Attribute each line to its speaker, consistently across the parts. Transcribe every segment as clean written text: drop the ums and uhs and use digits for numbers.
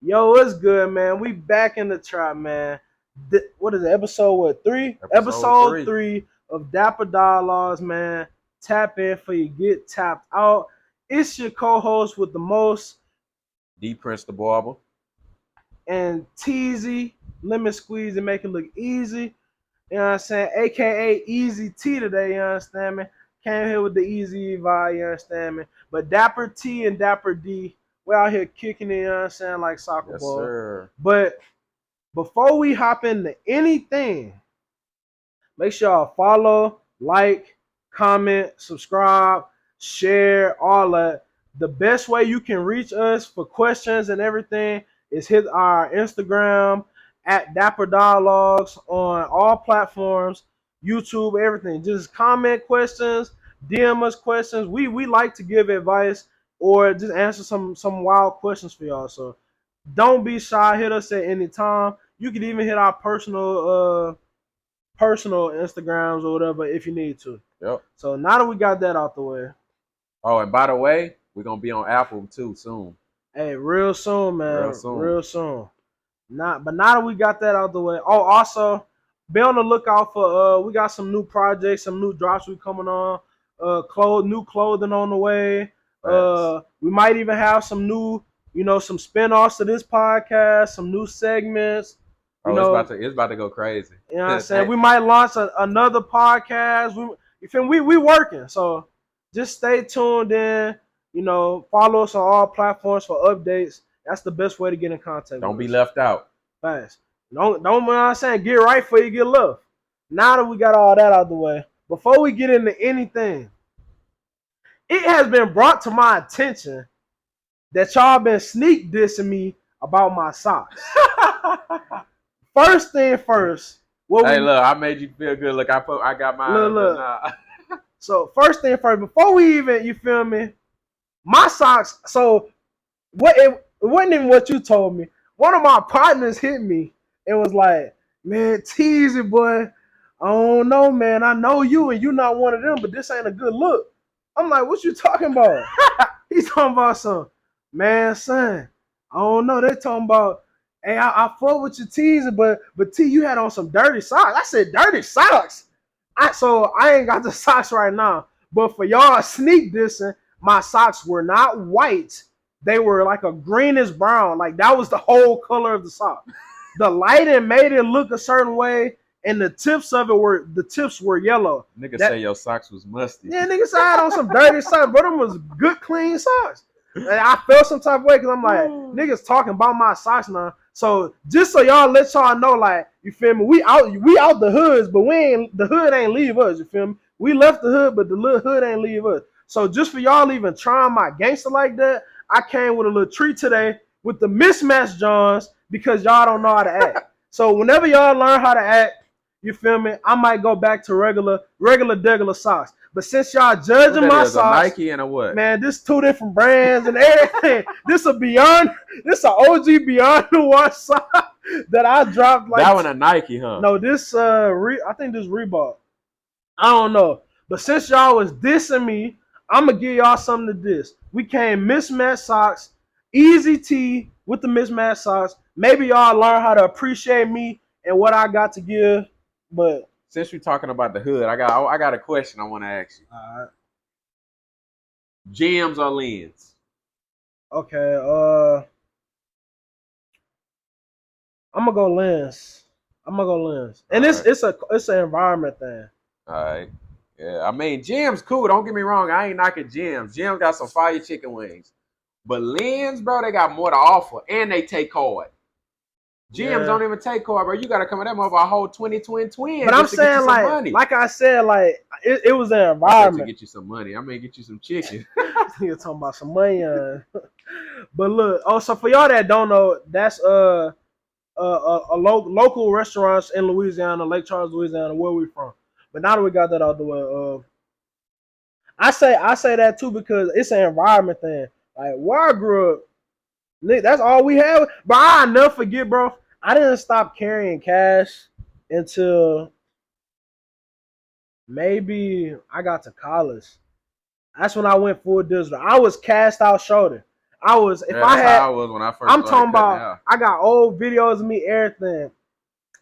Speaker 1: Yo, what's good, man? We back in the trap, man. What is it? Episode 3?
Speaker 2: Episode
Speaker 1: Episode
Speaker 2: 3.
Speaker 1: 3 of Dapper Dialogues, man. Tap in for you get tapped out. It's your co-host with the most
Speaker 2: D Prince the Barber.
Speaker 1: and teasy. Lemon squeeze and make it look easy. You know what I'm saying? AKA Easy T today, you understand me? Came here with the easy vibe, you understand me? But Dapper T and Dapper D, we're out here kicking it, you know what I'm saying, like soccer
Speaker 2: Yes,
Speaker 1: ball.
Speaker 2: sir.
Speaker 1: But before we hop into anything, make sure y'all follow, like, comment, subscribe, share, all that. The best way you can reach us for questions and everything is hit our Instagram at Dapper Dialogues on all platforms, YouTube, everything. Just comment questions, DM us questions. We like to give advice or just answer some wild questions for y'all. So don't be shy. Hit us at any time. You can even hit our personal Instagrams or whatever if you need to.
Speaker 2: Yep.
Speaker 1: So now that we got that out the way,
Speaker 2: Oh, and by the way, we're gonna be on Apple too soon.
Speaker 1: hey, real soon, man,
Speaker 2: Real soon.
Speaker 1: real soon. But now that we got that out the way, oh, also be on the lookout for we got some new projects, some new drops we coming on, new clothing on the way. We might even have some new, some spinoffs to this podcast, some new segments.
Speaker 2: It's about to go crazy.
Speaker 1: You know what I'm saying? We might launch another podcast. We working. So just stay tuned in. Follow us on all platforms for updates. That's the best way to get in contact.
Speaker 2: Don't be left out.
Speaker 1: Fast. Don't you know what I'm saying? Get right before you get left. Now that we got all that out of the way, before we get into anything, it has been brought to my attention that y'all been sneak dissing me about my socks. First thing first.
Speaker 2: Look, I made you feel good. Look, I got mine.
Speaker 1: Look. So first thing first, before we even, you feel me? My socks. So it wasn't even what you told me. One of my partners hit me and was like, "Man, tease it, boy. I don't know, man. I know you and you not one of them, but this ain't a good look." I'm like, "What you talking about?" He's talking about some, man, son. I don't know. They talking about, hey, I fuck with your teasing, but T, you had on some dirty socks. I said, dirty socks. So I ain't got the socks right now. But for y'all sneak dissing, my socks were not white. They were like a greenish brown. Like that was the whole color of the sock. The lighting made it look a certain way, and the tips were yellow.
Speaker 2: Say your socks was musty.
Speaker 1: Yeah, nigga said I had on some dirty socks, but them was good, clean socks. And I felt some type of way because I'm like, niggas talking about my socks now. So just so y'all let y'all know, like, you feel me? We out the hoods, but the hood ain't leave us. You feel me? We left the hood, but the little hood ain't leave us. So just for y'all even trying my gangster like that, I came with a little treat today with the mismatched Johns because y'all don't know how to act. So whenever y'all learn how to act, you feel me? I might go back to regular socks. But since y'all judging my socks,
Speaker 2: a Nike and a what?
Speaker 1: Man, this 2 different brands and everything. This a OG Beyond the Wash sock that I dropped like
Speaker 2: that one a Nike, huh?
Speaker 1: No, this I think this Reebok. I don't know. But since y'all was dissing me, I'm gonna give y'all something to diss. We came mismatched socks, easy T with the mismatched socks. Maybe y'all learn how to appreciate me and what I got to give. But
Speaker 2: since we're talking about the hood, I got a question I want to ask you.
Speaker 1: All right.
Speaker 2: Gems or lens?
Speaker 1: Okay, I'm gonna go lens. And it's an environment thing.
Speaker 2: All right. Yeah, I mean, Jim's cool. Don't get me wrong. I ain't knocking Jim's. Jim got some fire chicken wings. But Lens, bro, they got more to offer. And they take card. Jim's don't even take card, bro. You got to come at them over a whole 20 twin.
Speaker 1: But I'm saying, like I said, like, it was an environment.
Speaker 2: To get you some money. I may get you some chicken.
Speaker 1: You're talking about some money. But look, so for y'all that don't know, that's a local restaurants in Louisiana, Lake Charles, Louisiana, where we from. But now that we got that out the way, I say that too because it's an environment thing. Like where I grew up, that's all we had. But I'll never forget, bro. I didn't stop carrying cash until maybe I got to college. That's when I went full digital. I was cast out shoulder. I was if
Speaker 2: Yeah,
Speaker 1: I
Speaker 2: that's
Speaker 1: had.
Speaker 2: how I was when I first
Speaker 1: I'm
Speaker 2: started
Speaker 1: talking
Speaker 2: cutting
Speaker 1: about.
Speaker 2: hair.
Speaker 1: I got old videos of me, everything.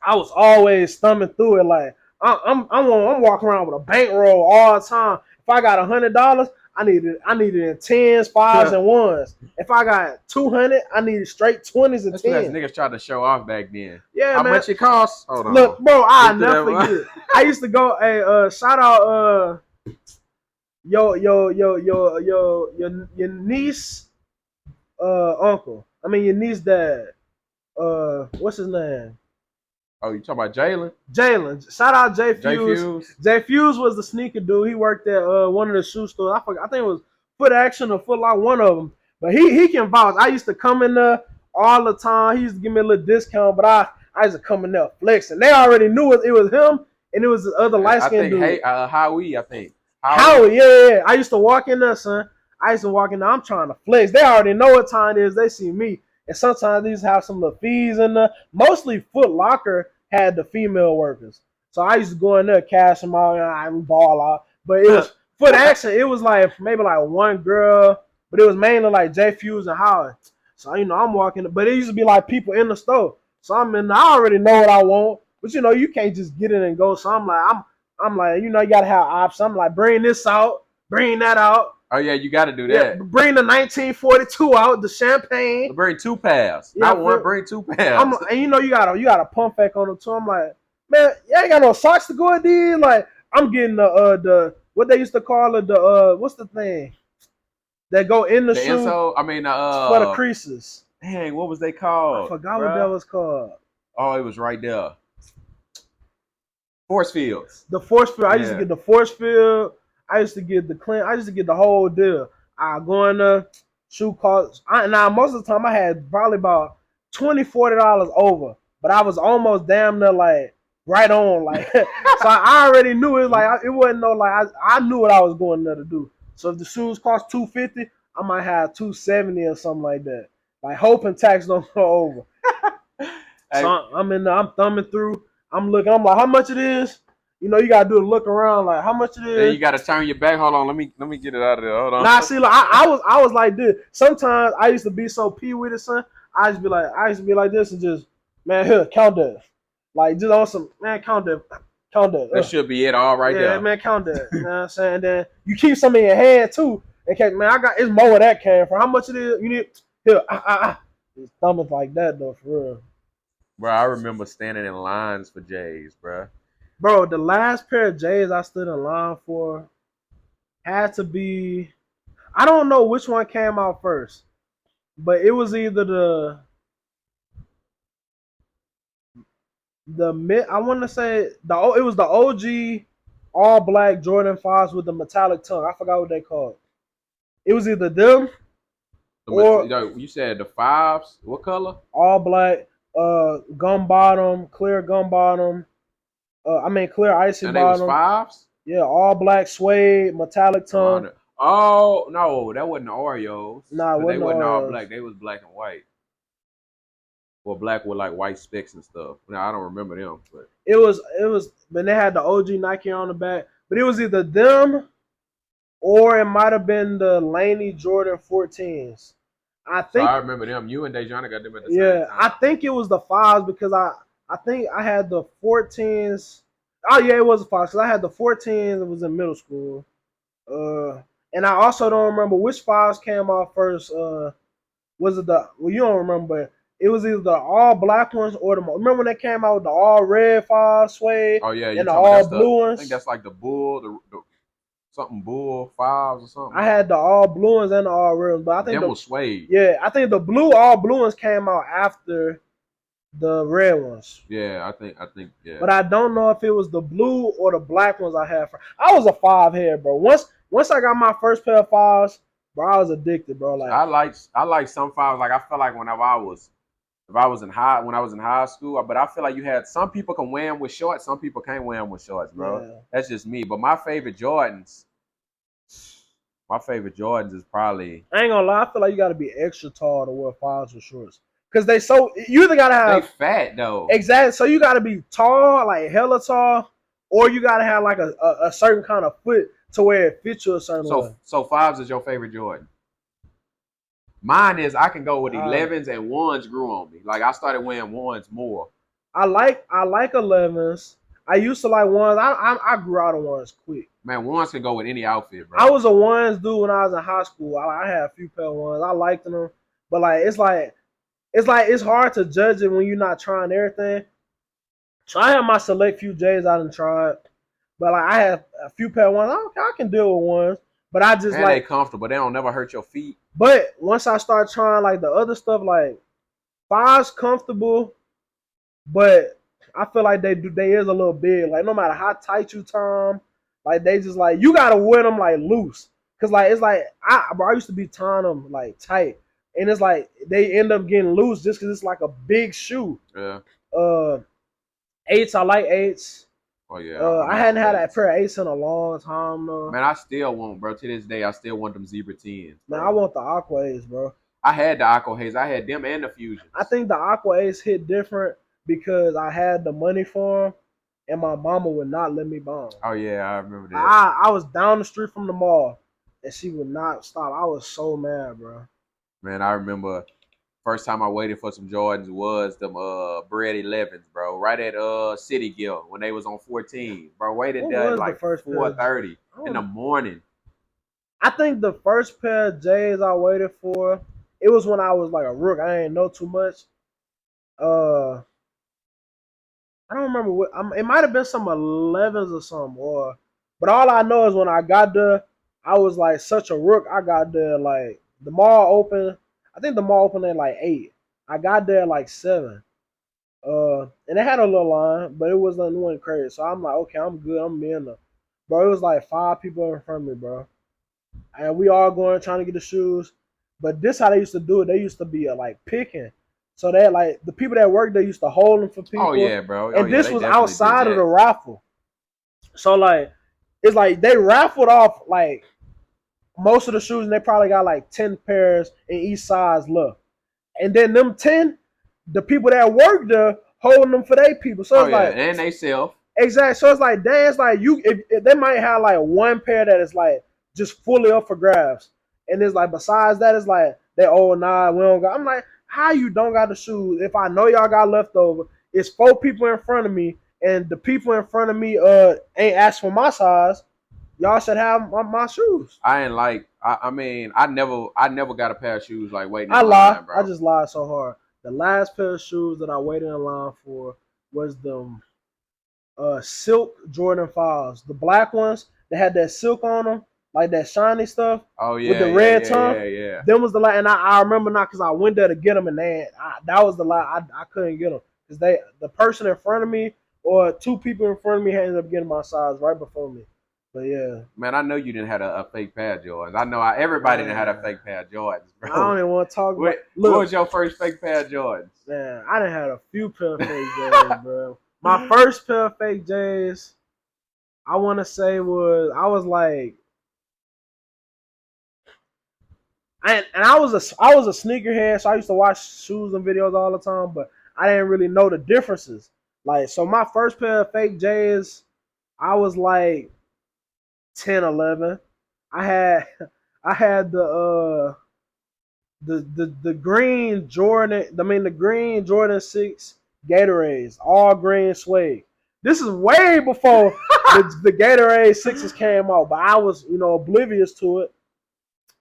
Speaker 1: I was always thumbing through it like I'm walking around with a bankroll all the time. If I got $100, I needed in tens, fives, and ones. If I got 200, I needed straight 20s and
Speaker 2: That's because
Speaker 1: 10s.
Speaker 2: niggas tried to show off back then.
Speaker 1: Yeah,
Speaker 2: How
Speaker 1: man.
Speaker 2: much it costs? Hold on.
Speaker 1: Look, bro, I
Speaker 2: Get to
Speaker 1: never
Speaker 2: that
Speaker 1: forget. I used to go. Hey, shout out, your niece, uncle. I mean your niece dad. What's his name?
Speaker 2: Oh, you talking about Jalen?
Speaker 1: Jalen. Shout out Jay
Speaker 2: J
Speaker 1: Fuse.
Speaker 2: Fuse?
Speaker 1: Jay Fuse was the sneaker dude. He worked at one of the shoe stores. I think it was Foot Action or Foot Lock, one of them. But he can vouch. I used to come in there all the time. He used to give me a little discount, but I used to come in there flexing. They already knew it was him and it was the other light
Speaker 2: I
Speaker 1: skinned
Speaker 2: think
Speaker 1: dude.
Speaker 2: Howie, I think.
Speaker 1: Howard, yeah. I used to walk in there, son. I used to walk in there. I'm trying to flex. They already know what time it is. They see me. And sometimes they used to have some little fees in there. Mostly Foot Locker had the female workers. So I used to go in there, cash them out, and I would ball out. But it was Foot Action. It was like maybe like one girl, but it was mainly like J Fuse and Howard. So, I'm walking, but it used to be like people in the store. So I'm in there. I already know what I want. But, you can't just get in and go. So I'm like, you gotta have options. I'm like, bring this out, bring that out.
Speaker 2: Oh yeah, you got to do
Speaker 1: Yeah,
Speaker 2: that.
Speaker 1: bring the 1942 out, the champagne.
Speaker 2: Bring 2 pairs,
Speaker 1: Yeah,
Speaker 2: not one. Bring 2 pairs.
Speaker 1: And you got a pump fake on them too. I'm like, man, you ain't got no socks to go with these. Like, I'm getting the what they used to call it, the what's the thing that go in the shoe
Speaker 2: insole. I mean,
Speaker 1: for the creases.
Speaker 2: Dang, what was they called?
Speaker 1: I forgot what that was called.
Speaker 2: Oh, it was right there. Force fields.
Speaker 1: The force field. I used to get the force field. I used to get the clean. I used to get the whole deal. I go in there, shoe costs. Now most of the time I had probably about $20-$40 over, but I was almost damn near like right on. Like so, I already knew it. Like it wasn't no like I knew what I was going there to do. So if the shoes cost $250, I might have $270 or something like that. Like hoping tax don't go over.
Speaker 2: Hey.
Speaker 1: So I'm in there. I'm thumbing through. I'm looking. I'm like, how much it is? You gotta do a look around, like how much it is.
Speaker 2: Then you gotta turn your back. Hold on, let me get it out of there. Hold on.
Speaker 1: Nah, see, like I was like this. Sometimes I used to be so pee with it, son. I used to be like this and just, man, here, count that. Like just on some, man, count that.
Speaker 2: That should be it all right there.
Speaker 1: Yeah, man, count that. You know what I'm saying? Then you keep some in your hand too. Okay, man, it's more where that came from. How much it is? You need here. It's thumbing like that though, for real.
Speaker 2: Bro, I remember standing in lines for J's, bro.
Speaker 1: Bro, the last pair of J's I stood in line for had to be, I don't know which one came out first, but it was either I want to say it was the OG all black Jordan 5s with the metallic tongue. I forgot what they called. It was either them or
Speaker 2: you said the 5s. What color?
Speaker 1: All black, gum bottom, clear gum bottom. Clear icy
Speaker 2: and
Speaker 1: bottom.
Speaker 2: And they was 5s?
Speaker 1: Yeah, all black suede, metallic tongue.
Speaker 2: Oh, no, that wasn't the Oreos.
Speaker 1: Nah,
Speaker 2: they wasn't all black. They was black and white. Or black with like white specks and stuff. Now I don't remember them, but
Speaker 1: it was when they had the OG Nike on the back. But it was either them or it might have been the Laney Jordan 14s. I think
Speaker 2: I remember them. You and Dejana got them at the same time.
Speaker 1: I think it was the 5s because I think I had the 14s. Oh yeah, it was the 5s because I had the 14s. It was in middle school. And I also don't remember which 5s came out first. Was it you don't remember? It was either the all black ones or remember when they came out with the all red 5 suede?
Speaker 2: Oh yeah,
Speaker 1: and the all blue ones.
Speaker 2: I think that's like the bull, the something bull 5s or something.
Speaker 1: I had the all blue ones and the all red ones, but I think
Speaker 2: them was suede.
Speaker 1: Yeah, I think the all blue ones came out after the red ones.
Speaker 2: Yeah, I think yeah.
Speaker 1: But I don't know if it was the blue or the black ones I had. I was a 5 head, bro. Once I got my first pair of 5s, bro, I was addicted, bro. Like
Speaker 2: I like some 5s. Like I felt like when I was in high school, but I feel like you had some people can wear them with shorts, some people can't wear them with shorts, bro. Yeah. That's just me. But my favorite Jordans is probably.
Speaker 1: I ain't gonna lie, I feel like you gotta be extra tall to wear 5s with shorts. Cause you either gotta have
Speaker 2: they fat though.
Speaker 1: Exactly. So you gotta be tall, like hella tall, or you gotta have like a certain kind of foot to where it fits you a certain way.
Speaker 2: So 5s is your favorite Jordan? Mine is I can go with
Speaker 1: Uh,
Speaker 2: 11s and ones grew on me. Like I started wearing ones more.
Speaker 1: I like 11s. I used to like ones. I grew out of ones quick.
Speaker 2: Man, ones can go with any outfit, bro.
Speaker 1: I was a ones dude when I was in high school. I had a few pair of ones. I liked them, but like it's hard to judge it when you're not trying everything. So I have my select few J's I done tried, but like I have a few pair of ones. I can deal with ones, but I just
Speaker 2: And they
Speaker 1: like.
Speaker 2: comfortable. They don't never hurt your feet.
Speaker 1: But once I start trying like the other stuff, like five's comfortable, but I feel like they is a little big. Like no matter how tight you tie 'em, like they just like you gotta wear them like loose. Cause like it's like I used to be tying them like tight, and it's like they end up getting loose just cause it's like a big shoe.
Speaker 2: Yeah.
Speaker 1: Uh, eights I like eights.
Speaker 2: Oh yeah.
Speaker 1: I hadn't had a pair of eights in a long time though.
Speaker 2: Man, I still want, bro. To this day, I still want them zebra 10s.
Speaker 1: Man, I want the aqua eights, bro.
Speaker 2: I had the Aqua Haze. I had them and the Fusions.
Speaker 1: I think the aqua eights hit different because I had the money for them, and my mama would not let me buy them.
Speaker 2: Oh yeah, I remember that.
Speaker 1: I was down the street from the mall, and she would not stop. I was so mad, bro.
Speaker 2: Man, I remember first time I waited for some Jordans was them Bread 11s, bro. Right at City Guild when they was on 14. Bro, waited
Speaker 1: What
Speaker 2: there
Speaker 1: was the
Speaker 2: like
Speaker 1: first pair?
Speaker 2: 4:30 in the morning.
Speaker 1: I think the first pair of J's I waited for, it was when I was like a rook. I didn't know too much. Uh, I don't remember what. It might have been some 11s or something, but all I know is when I got there, I was like such a rook. I got there like the mall open. I think the mall opened at like 8. I got there at like 7. And it had a little line, but it wasn't crazy. So I'm like, okay, I'm good. I'm in there. Bro, it was like 5 people in front of me, bro. And we all going trying to get the shoes. But this how they used to do it. They used to be like picking. So they like the people that worked there used to hold them for people.
Speaker 2: Oh yeah, bro.
Speaker 1: And this
Speaker 2: they
Speaker 1: was
Speaker 2: definitely
Speaker 1: outside
Speaker 2: did
Speaker 1: of the
Speaker 2: that.
Speaker 1: raffle. So like it's like they raffled off like most of the shoes and they probably got like 10 pairs in each size left. And then them 10, the people that worked there holding them for their people. So
Speaker 2: Oh
Speaker 1: it's
Speaker 2: yeah,
Speaker 1: like
Speaker 2: and they self.
Speaker 1: exactly. So it's like damn, it's like you if they might have like one pair that is like just fully up for grabs. And it's like besides that, it's like they nah, we don't got. I'm like, how you don't got the shoes? If I know y'all got leftover, it's 4 people in front of me, and the people in front of me ain't asked for my size. Y'all should have my shoes.
Speaker 2: I ain't like. I mean, I never got a pair of shoes like waiting.
Speaker 1: I
Speaker 2: in
Speaker 1: lied.
Speaker 2: line, bro.
Speaker 1: I just lied so hard. The last pair of shoes that I waited in line for was them silk Jordan 5s. The black ones that had that silk on them, like that shiny stuff.
Speaker 2: Oh yeah,
Speaker 1: with the red tongue.
Speaker 2: Yeah.
Speaker 1: Them was the last, and I remember not because I went there to get them, and that was the last. I couldn't get them because the person in front of me or 2 people in front of me ended up getting my size right before me. But yeah,
Speaker 2: Man, I know you didn't have a fake pair of Jordans. I know everybody didn't have a fake pair of Jordans, bro.
Speaker 1: I don't even want to talk about.
Speaker 2: What was your first fake pair of Jordans?
Speaker 1: Man, I done had a few pair of fake J's, bro. My first pair of fake J's, I want to say I was like, I was a sneakerhead, so I used to watch shoes and videos all the time, but I didn't really know the differences. Like, so my first pair of fake J's, I was like 10, 11. I had the green Jordan. I mean the green Jordan 6 Gatorades, all green suede. This is way before the Gatorade 6s came out, but I was oblivious to it.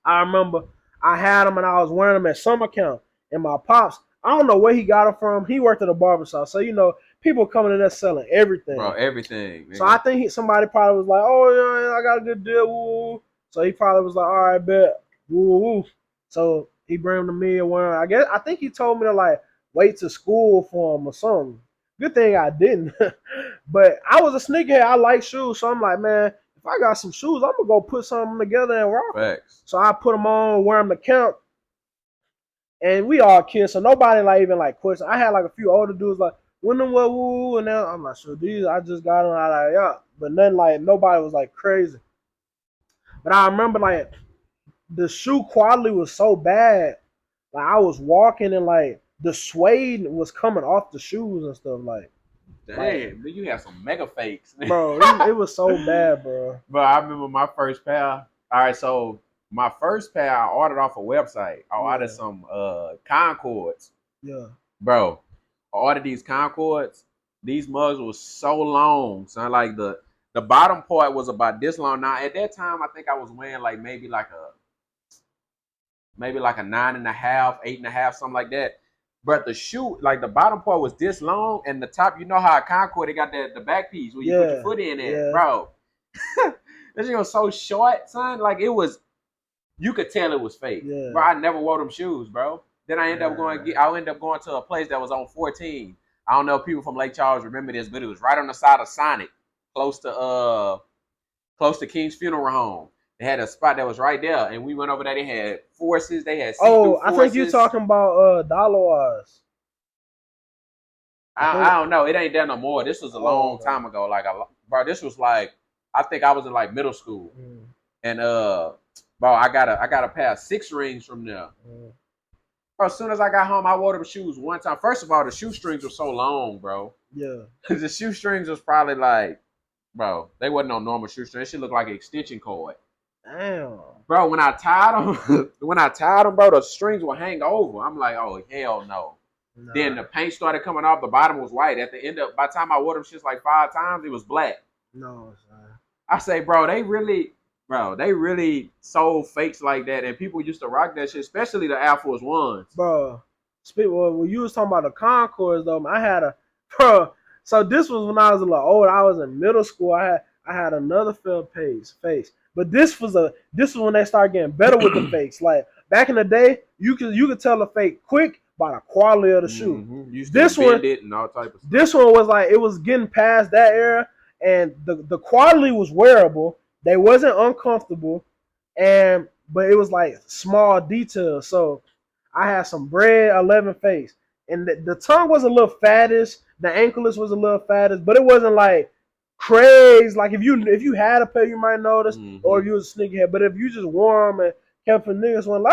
Speaker 1: I remember I had them and I was wearing them at summer camp. And my pops, I don't know where he got them from. He worked at a barbershop, so people coming in there selling everything.
Speaker 2: Bro, everything.
Speaker 1: So I think somebody probably was like, "Oh yeah, I got a good deal." Woo. So he probably was like, "All right, bet." Woo. So he bring them to me and wearing. I think he told me to like wait to school for him or something. Good thing I didn't. But I was a sneakerhead. I like shoes, so I'm like, man, if I got some shoes, I'm gonna go put something together and rock.
Speaker 2: Facts.
Speaker 1: So I put them on, wear them to camp, and we all kids. So nobody like even like question. I had like a few older dudes like, when them what woo, and then I'm like, so these I just got them out of yeah. But then like nobody was like crazy. But I remember like the shoe quality was so bad. Like I was walking and like the suede was coming off the shoes and stuff. Like,
Speaker 2: damn, you have some mega fakes,
Speaker 1: bro. It was so bad, bro.
Speaker 2: But I remember my first pair. All right, so My first pair I ordered off a website. I ordered some Concords.
Speaker 1: Yeah.
Speaker 2: Bro, I ordered these Concords. These mugs was so long. So like the bottom part was about this long. Now at that time I think I was wearing like maybe like a 9.5, 8.5, something like that. But the shoe, like the bottom part was this long, and the top, you know how a Concord, they got the back piece where you put your foot in it, bro. This shit was so short, son. Like it was, you could tell it was fake.
Speaker 1: Yeah.
Speaker 2: Bro, I never wore them shoes, bro. Then I ended up going to a place that was on 14. I don't know if people from Lake Charles remember this, but it was right on the side of Sonic, close to King's Funeral Home. They had a spot that was right there, and we went over there. They had forces. They had see-through
Speaker 1: I think you're talking about Dollar Wise.
Speaker 2: I don't know. It ain't there no more. This was a long time ago. Like, bro, this was like, I think I was in like middle school, and bro, I got a pair of 6 rings from there. Bro, as soon as I got home, I wore them shoes one time. First of all, the shoestrings were so long, bro.
Speaker 1: Yeah,
Speaker 2: the shoestrings was probably like, bro, they wasn't no normal shoestring. It should look like an extension cord.
Speaker 1: Damn.
Speaker 2: Bro, when I tied them, bro, the strings would hang over. I'm like, oh hell no. Nah. Then the paint started coming off. The bottom was white. At the end of, by the time I wore them shits like 5 times, it was black.
Speaker 1: No, son.
Speaker 2: I say, bro, they really sold fakes like that, and people used to rock that shit, especially the Air Force Ones.
Speaker 1: Bro, when you was talking about the Concords, though, I had bro. So this was when I was a little old. I was in middle school. I had another face, but this was when they started getting better with the fakes. Like back in the day, you could tell a fake quick by the quality of the shoe.
Speaker 2: This one, it and all type of stuff.
Speaker 1: This one was like it was getting past that era, and the quality was wearable. They wasn't uncomfortable, but it was like small details. So I had some bread 11 face, and the tongue was a little fattish. The anklets was a little fattish, but it wasn't like crazy. Like if you had a pair, you might notice, or if you was a sneakerhead. But if you just wore them and kept for niggas went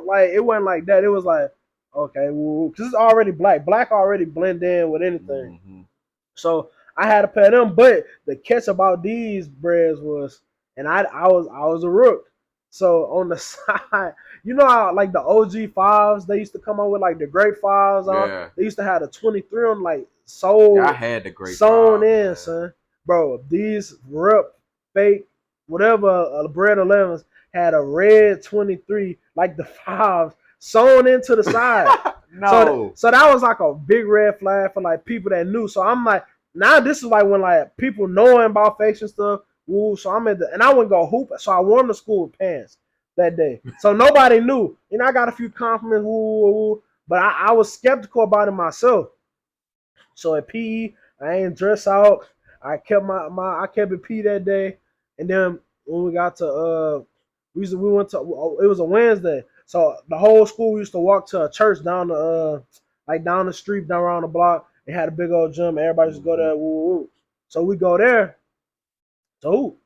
Speaker 1: like it wasn't like that. It was like okay, well, because it's already black. Black already blend in with anything. So I had a pair of them. But the catch about these breads was, and I was a rook. So on the side, you know how like the OG fives, they used to come out with like the great fives on. Yeah. They used to have the 23 on like sold.
Speaker 2: Yeah, I had the great
Speaker 1: sewn in, man. Son. Bro, these rep fake whatever bread 11s had a red 23 like the fives sewn into the side.
Speaker 2: No.
Speaker 1: So that was like a big red flag for like people that knew. So I'm like, now this is like when like people knowing about fakes and stuff. Ooh, so I'm and I wouldn't go hoop. So I wore them to school with pants that day. So nobody knew. You know, I got a few compliments, but I was skeptical about it myself. So at PE, I ain't dress out. I kept I kept it P that day. And then when we got to we went to it was a Wednesday. So the whole school used to walk to a church down the street, down around the block. They had a big old gym. Everybody used to go there. So we go there to hoop.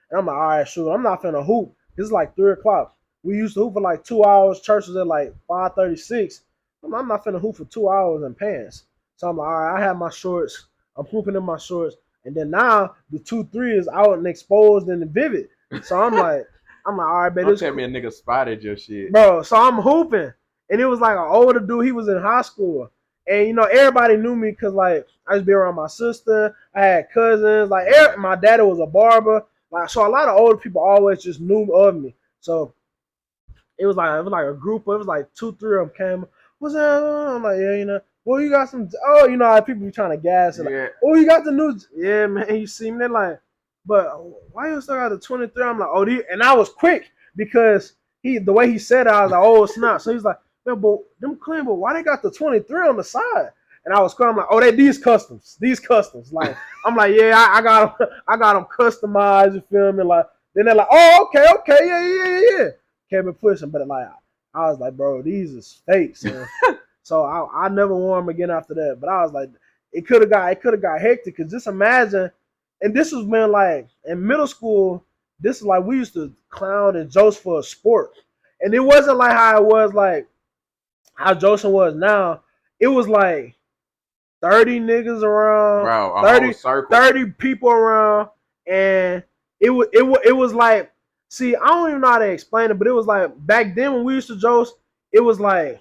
Speaker 1: And I'm like, all right, shoot, I'm not finna hoop. This is like 3 o'clock. We used to hoop for like 2 hours. Church was at like 5:36. I'm not finna hoop for 2 hours in pants. So I'm like, all right, I have my shorts. I'm hooping in my shorts. And then now the 2-3 is out and exposed and vivid. So I'm like, all right, baby.
Speaker 2: Don't tell me a nigga spotted your shit.
Speaker 1: Bro, so I'm hooping. And it was like an older dude. He was in high school. And, you know, everybody knew me because, like, I used to be around my sister. I had cousins. Like, my daddy was a barber. Like, so a lot of older people always just knew of me. So it was like a group. It was like 2-3 of them came. What's that? I'm like, yeah, you know. Well, you got some. Oh, you know how people be trying to gas it. Like, oh, you got the new. Yeah, man. You see me? They're like, but why you still got the 23? I'm like, oh, and I was quick because the way he said it, I was like, oh, snap. So he's like, man, but them clean, but why they got the 23 on the side? And I was crying, I'm like, oh, these customs. Like, I'm like, yeah, I got them customized. You feel me? Like, then they're like, oh, okay, yeah. Kept pushing, but like, I was like, bro, these is fakes, man. So I never wore them again after that. But I was like, it could have got hectic because just imagine, and this was when like in middle school, this is like we used to clown and joke for a sport, and it wasn't like how it was like how Joseph was now. It was like 30 niggas around,
Speaker 2: bro,
Speaker 1: 30 people around, and it was like See, I don't even know how to explain it, but it was like back then when we used to joke, it was like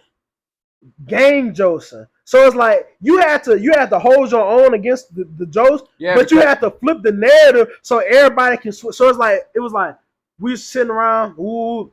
Speaker 1: gang josing. So it's like you had to hold your own against the jokes,
Speaker 2: Yeah,
Speaker 1: but you
Speaker 2: because
Speaker 1: had to flip the narrative so everybody can switch. So it's like it was like we was sitting around, ooh,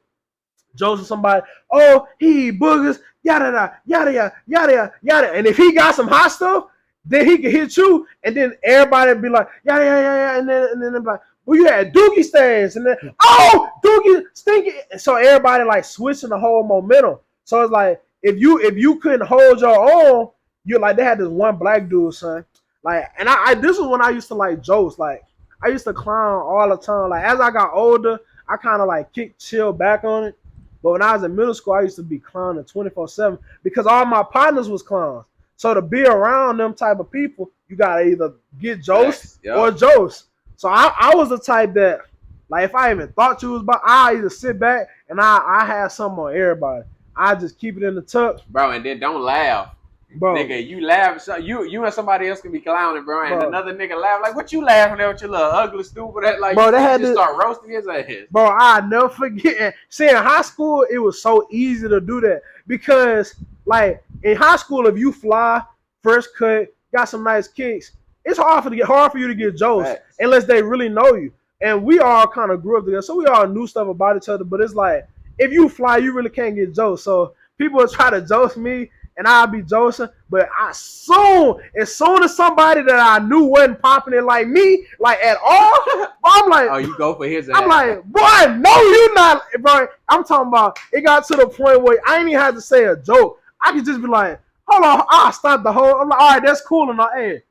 Speaker 1: josing somebody, oh, he eat boogers, yada yada yada yada yada yada. And if he got some hot stuff, then he could hit you, and then everybody would be like, yada yada yada, and then they'd be like, well, you had Dookie stands, and then oh, Dookie stinky. And so everybody like switching the whole momentum. So it's like if you couldn't hold your own, you like they had this one black dude, son. Like, and I this is when I used to like jokes. Like I used to clown all the time. Like as I got older, I kind of like kicked chill back on it. But when I was in middle school, I used to be clowning 24/7 because all my partners was clowns. So to be around them type of people, you gotta either get jokes or jokes. So I was the type that, like, if I even thought you was about, I either sit back and I had something on everybody. I just keep it in the tuck,
Speaker 2: bro, and then don't laugh.
Speaker 1: bro.
Speaker 2: Nigga, you laugh, so you and somebody else can be clowning, bro, and
Speaker 1: Bro.
Speaker 2: another nigga laugh like, what you laughing at with your little ugly stupid ass? Like,
Speaker 1: Bro, they
Speaker 2: you
Speaker 1: had
Speaker 2: just
Speaker 1: this-
Speaker 2: start roasting his ass.
Speaker 1: Bro, I never forget. See, in high school, it was so easy to do that because, like, in high school, if you fly, first cut, got some nice kicks, it's hard for you to get jokes
Speaker 2: Facts.
Speaker 1: unless they really know you. And we all kind of grew up together, so we all knew stuff about each other. But it's like if you fly, you really can't get jokes. So people would try to joke me, and I'd be joking. But as soon as somebody that I knew wasn't popping it like me, like at all, I'm like,
Speaker 2: Oh, you go for his ass.
Speaker 1: I'm like, boy, no, you not, bro. I'm talking about. It got to the point where I ain't even had to say a joke. I could just be like, hold on, I'll stop the whole. I'm like, all right, that's cool, and hey,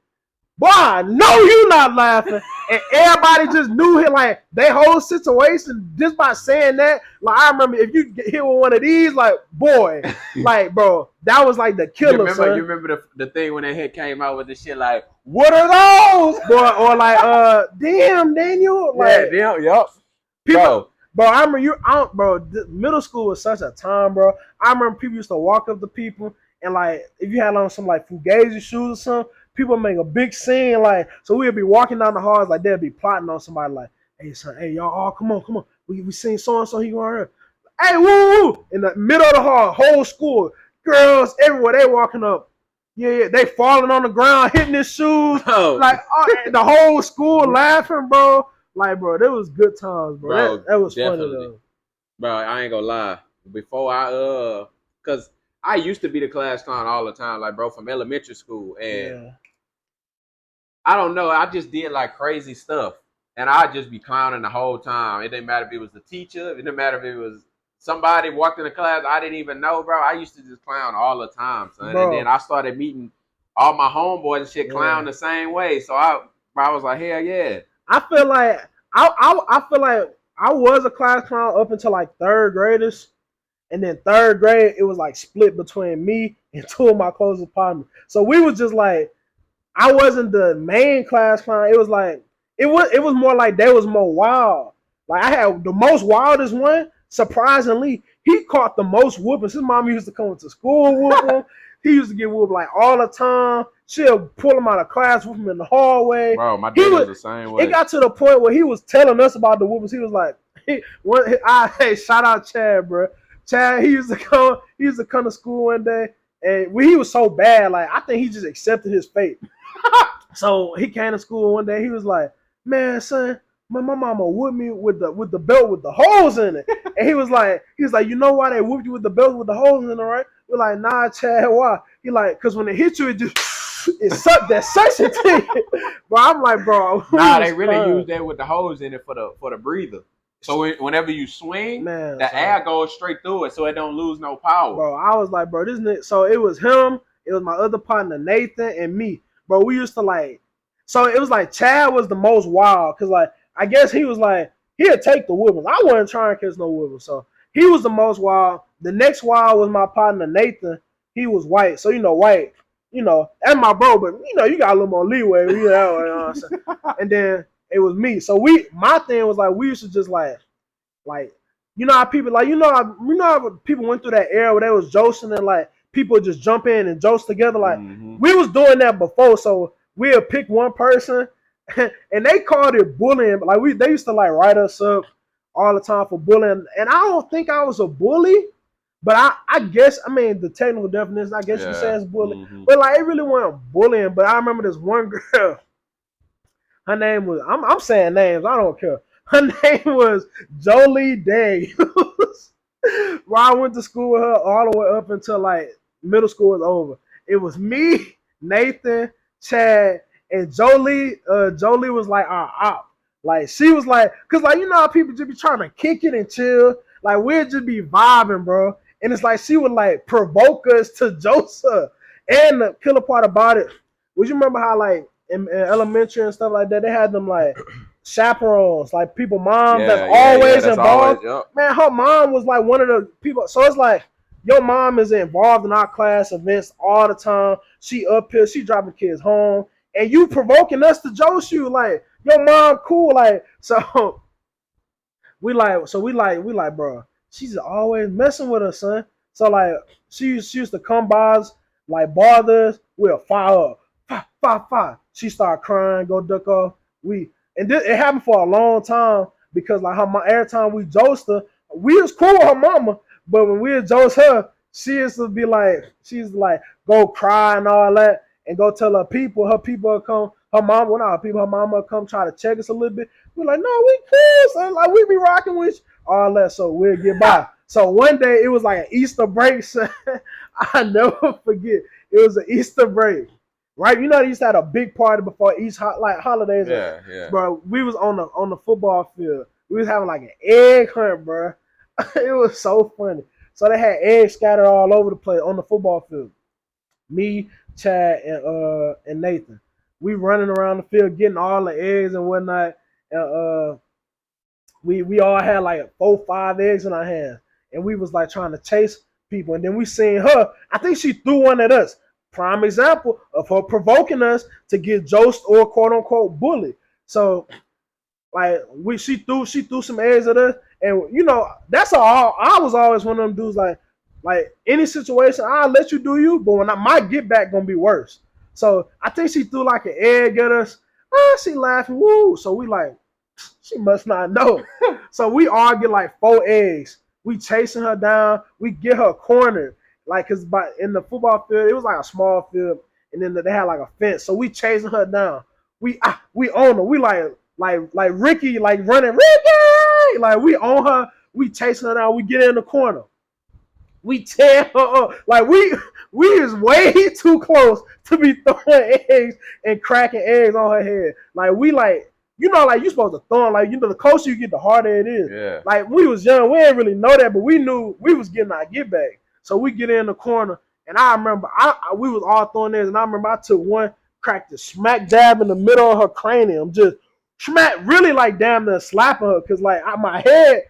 Speaker 1: boy, I know you not laughing, and everybody just knew it, like their whole situation just by saying that. Like I remember, if you get hit with one of these, like boy, like bro, that was like the killer.
Speaker 2: You remember the thing when that hit came out with the shit like, what are those,
Speaker 1: boy, or like damn Daniel, like
Speaker 2: yeah, damn, yup,
Speaker 1: people. Bro, I remember bro. Middle school was such a time, bro. I remember people used to walk up to people and like if you had on some like Fugazi shoes or something, people make a big scene. Like so, we'd be walking down the halls like they'd be plotting on somebody. Like, hey son, hey y'all, oh come on, we seen so and so. He going here. Hey, woo! In the middle of the hall, whole school, girls everywhere. They walking up. Yeah, they falling on the ground, hitting his shoes. Like the whole school laughing, bro. Like, bro, that was good times, bro. That was definitely funny, though.
Speaker 2: Bro, I ain't gonna lie. Before cause I used to be the class clown all the time, like, bro, from elementary school. And I don't know, I just did, like, crazy stuff. And I'd just be clowning the whole time. It didn't matter if it was the teacher. It didn't matter if it was somebody walked in the class I didn't even know, bro. I used to just clown all the time, son. Bro. And then I started meeting all my homeboys and shit clown the same way. So I was like, hell yeah.
Speaker 1: I feel like I was a class clown up until like third graders, and then third grade it was like split between me and two of my closest partners. So we was just like, I wasn't the main class clown. It was like it was more like they was more wild. Like I had the most wildest one. Surprisingly, he caught the most whoopings. His mom used to come to school whoop him. He used to get whooped like all the time. She'll pull him out of class, whoop him in the hallway.
Speaker 2: Bro, my dad was the same way.
Speaker 1: It got to the point where he was telling us about the whoopings. He was like, hey, shout out Chad, bro. Chad, he used to come to school one day, and he was so bad, like I think he just accepted his fate. So he came to school one day. He was like, man, son, my mama whooped me with the belt with the holes in it. And he was like, you know why they whooped you with the belt with the holes in it, right? We're like, nah, Chad, why? He like, cause when it hit you, it sucked that suction to you. But I'm like, bro.
Speaker 2: Nah, they really use that with the holes in it for the breather. So whenever you swing, the air goes straight through it, so it don't lose no power.
Speaker 1: Bro, I was like, bro, this nigga. So it was him, it was my other partner Nathan, and me. Bro, we used to like. So it was like Chad was the most wild, cause like I guess he was like he'd take the whooping. I wasn't trying to catch no whooping, so he was the most wild. The next wild was my partner Nathan. He was white, so white. That's my bro, but you got a little more leeway. You know what I'm saying? And then it was me. So my thing was like we used to just like how people like how people went through that era where they was joking and like people just jump in and joke together. Like we was doing that before, so we'll pick one person and they called it bullying. But like they used to like write us up all the time for bullying. And I don't think I was a bully, but I guess, I mean, the technical definition, I guess you could say it's bully.
Speaker 2: Mm-hmm.
Speaker 1: But like, it really wasn't bullying. But I remember this one girl. Her name was, I'm saying names, I don't care. Her name was Jolie Daniels. Where I went to school with her all the way up until like middle school was over. It was me, Nathan, Chad, and Jolie. Jolie was like our op. Like she was like, cause like you know how people just be trying to kick it and chill. Like we'd just be vibing, bro. And it's like she would like provoke us to Joseph. And the killer part about it, would you remember how like in elementary and stuff like that, they had them like chaperones, like people moms that's always
Speaker 2: that's
Speaker 1: involved.
Speaker 2: always,
Speaker 1: Man, her mom was like one of the people. So it's like your mom is involved in our class events all the time. She up here, she dropping kids home, and you provoking us to joke you. Like your mom cool, like so. We like, bro. She's always messing with us, son. So like, she used to come by us, like bother us. We'll fire up, fire. She start crying, go duck off. It happened for a long time because like every time we joked her, we was cool with her mama, but when we joke her, she's like go cry and all that, and go tell her people. Her people will come. Her mom, well, not her people. Her mama will come try to check us a little bit. We're like, no, we cool, son. Like we be rocking with you, all that. So we'll get by. So one day it was like an Easter break. Son. I never forget. It was an Easter break, right? You know they used to have a big party before each holidays.
Speaker 2: Yeah.
Speaker 1: Bro, we was on the football field. We was having like an egg hunt, bro. It was so funny. So they had eggs scattered all over the place on the football field. Me, Chad, and Nathan. We running around the field getting all the eggs and whatnot. And we all had like 4-5 eggs in our hands, and we was like trying to chase people. And then we seen her. I think she threw one at us. Prime example of her provoking us to get joked or quote unquote bullied. So like she threw some eggs at us, and you know that's all. I was always one of them dudes like any situation I'll let you do you, but when my get back gonna be worse. So I think she threw like an egg at us. She laughing, woo. So we like, she must not know. So we all get like 4 eggs. We chasing her down. We get her cornered. Like, cause in the football field, it was like a small field, and then they had like a fence. So we chasing her down. We own her. We like Ricky, like running Ricky. Like we own her. We chasing her down. We get in the corner. We tear her up. Like we is way too close to be throwing eggs and cracking eggs on her head. Like we like, you know, like you supposed to throw them. Like, you know, the closer you get, the harder it is.
Speaker 2: Yeah.
Speaker 1: Like we was young, we didn't really know that, but we knew we was getting our get back. So we get in the corner, and I remember we was all throwing eggs, and I remember I took one, cracked the smack dab in the middle of her cranium, just smack, really like damn near slapping her, cause like my hand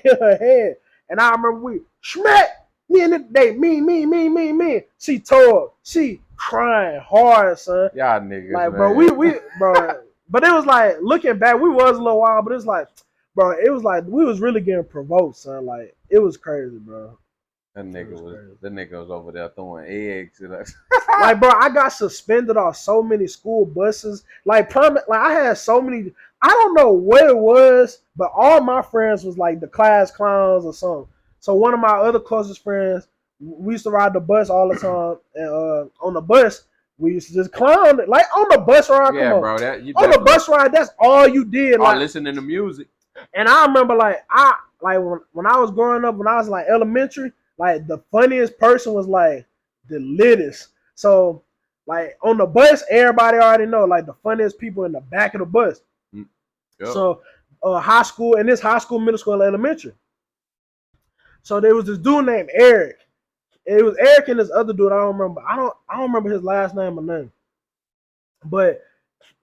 Speaker 1: hit her head, and I remember we smack. Me and they me. She told, she crying hard, son.
Speaker 2: Y'all niggas,
Speaker 1: like,
Speaker 2: man.
Speaker 1: bro, we bro. But it was like, looking back, we was a little wild, but it's like, bro, it was like we was really getting provoked, son. Like it was crazy, bro.
Speaker 2: That nigga was over there throwing eggs at us.
Speaker 1: Like, bro, I got suspended off so many school buses. Like I had so many. I don't know what it was, but all my friends was like the class clowns or something. So one of my other closest friends, we used to ride the bus all the time, and on the bus we used to just clown it. Like on the bus ride,
Speaker 2: yeah, bro.
Speaker 1: On the bus ride, that's all you did. Like
Speaker 2: listening to music.
Speaker 1: And I remember, like when I was growing up, when I was like elementary, like the funniest person was like the littest. So like on the bus, everybody already know like the funniest people in the back of the bus.
Speaker 2: Yep.
Speaker 1: So high school, and this high school, middle school, and elementary. So there was this dude named Eric. It was Eric and this other dude. I don't remember. I don't remember his last name or name. But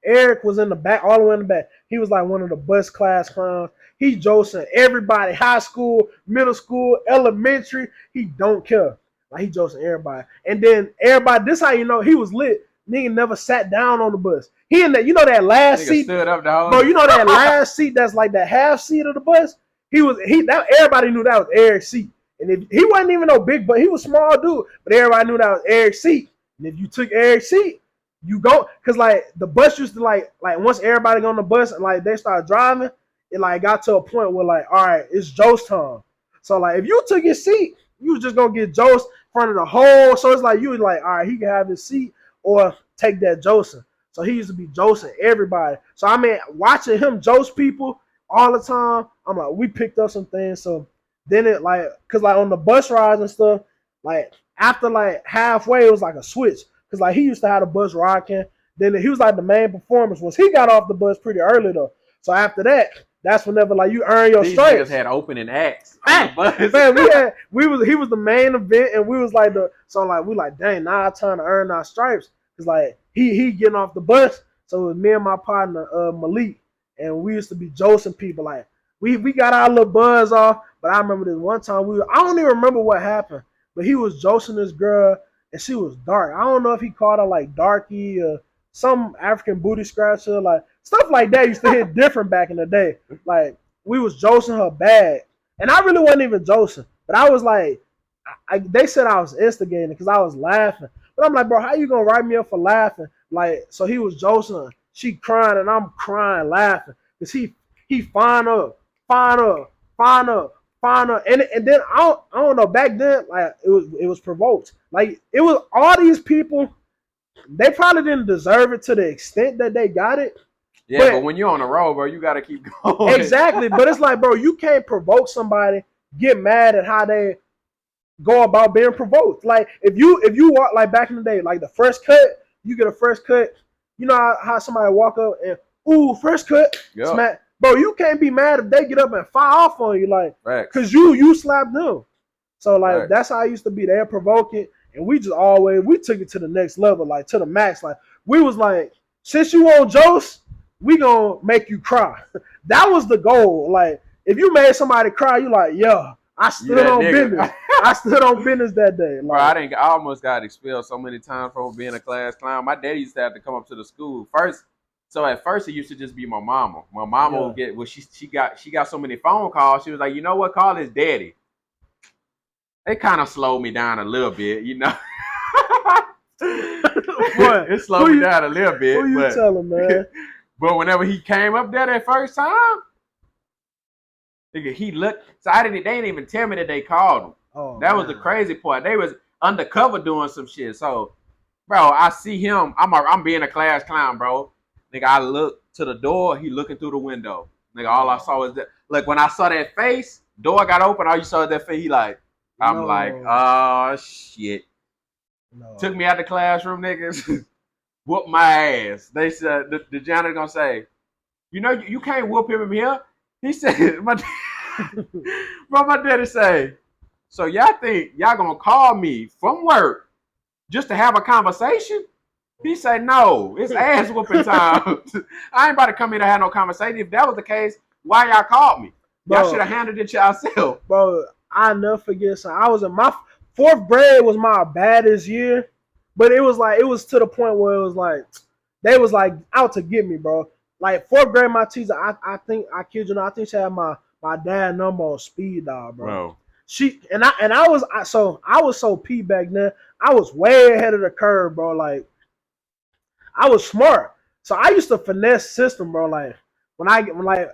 Speaker 1: Eric was in the back, all the way in the back. He was like one of the bus class clowns. He josing everybody, high school, middle school, elementary. He don't care. Like he josing everybody. And then everybody, this how you know he was lit. Nigga never sat down on the bus. He in that, you know that last
Speaker 2: nigga
Speaker 1: seat.
Speaker 2: Stood up the whole
Speaker 1: bro, you know that last seat that's like the half seat of the bus? Everybody knew that was Eric's seat. And if he wasn't even no big, but he was small dude, but everybody knew that was Eric's seat. And if you took Eric's seat, you go, cause like the bus used to like once everybody got on the bus and like they started driving, it like got to a point where like, all right, it's Joe's time. So like, if you took his seat, you was just gonna get Joe's in front of the whole. So it's like you was like, all right, he can have his seat or take that Joseph. So he used to be Joseph everybody. So I mean, watching him Joseph people all the time, I'm like, we picked up some things. So then it like, cause like on the bus rides and stuff, like after like halfway, it was like a switch. Cause like he used to have the bus rocking. Then he was like the main performance. Once he got off the bus pretty early though. So after that, that's whenever like you earn your
Speaker 2: These
Speaker 1: stripes.
Speaker 2: niggas had opening acts.
Speaker 1: Man, he was the main event, and we was like we like dang, now our time to earn our stripes. Cause like he getting off the bus, so it was me and my partner Malik, and we used to be josing people like we got our little buzz off. But I remember this one time I don't even remember what happened, but he was josing this girl, and she was dark. I don't know if he called her like darky or some African booty scratcher, like stuff like that used to hit different back in the day. Like we was josing her bad. And I really wasn't even josing, but I was like, they said I was instigating because I was laughing. But I'm like, bro, how you gonna write me up for laughing? Like, so he was josing, she crying, and I'm crying, laughing because he fine up, fine up, fine up, fine up, and then I don't know. Back then, like it was provoked. Like it was all these people. They probably didn't deserve it to the extent that they got it.
Speaker 2: Yeah, but when you're on the road, bro, you gotta keep going.
Speaker 1: Exactly, but it's like, bro, you can't provoke somebody, get mad at how they go about being provoked. Like if you walk like back in the day, like the first cut, you get a first cut. You know how somebody walk up and ooh, first cut,
Speaker 2: yep.
Speaker 1: Smack. Bro, you can't be mad if they get up and fire off on you, like,
Speaker 2: Facts.
Speaker 1: cause you slapped them. So like
Speaker 2: Facts.
Speaker 1: that's how I used to be. They're provoking, and we just always we took it to the next level, like to the max. Like we was like, since you on Jose, we gonna make you cry. That was the goal. Like if you made somebody cry, you like, yeah, I stood on business. I stood on business that day.
Speaker 2: Like, bro, I almost got expelled so many times from being a class clown. My daddy used to have to come up to the school first. So at first it used to just be my mama. My mama would get she got so many phone calls. She was like, you know what? Call his daddy. It kind of slowed me down a little bit, you know. It slowed me down a little bit.
Speaker 1: Who you telling, man?
Speaker 2: But whenever he came up there that first time, he looked. So they didn't even tell me that they called him.
Speaker 1: Oh,
Speaker 2: that was the crazy part. They was undercover doing some shit. So, bro, I see him. I'm being a class clown, bro. Nigga, I look to the door. He looking through the window. Nigga, all I saw was that. Like when I saw that face, door got open. All you saw was that face. He like, I'm like, oh shit. No. Took me out the classroom, niggas. Whoop my ass. They said the janitor gonna say, you know, you can't whoop him in here. He said, my daddy say, so y'all think y'all gonna call me from work just to have a conversation? He said, no, it's ass whooping time. I ain't about to come here to have no conversation. If that was the case, why y'all called me? Y'all should have handled it yourself.
Speaker 1: Bro, I'll never forget. So I was in my fourth grade was my baddest year. But it was to the point where it was like they was like out to get me, bro. Like fourth grade, my teacher, I think I kid you not, I think she had my dad number on speed dial, bro. She I was so P back then. I was way ahead of the curve, bro. Like I was smart, so I used to finesse system, bro. Like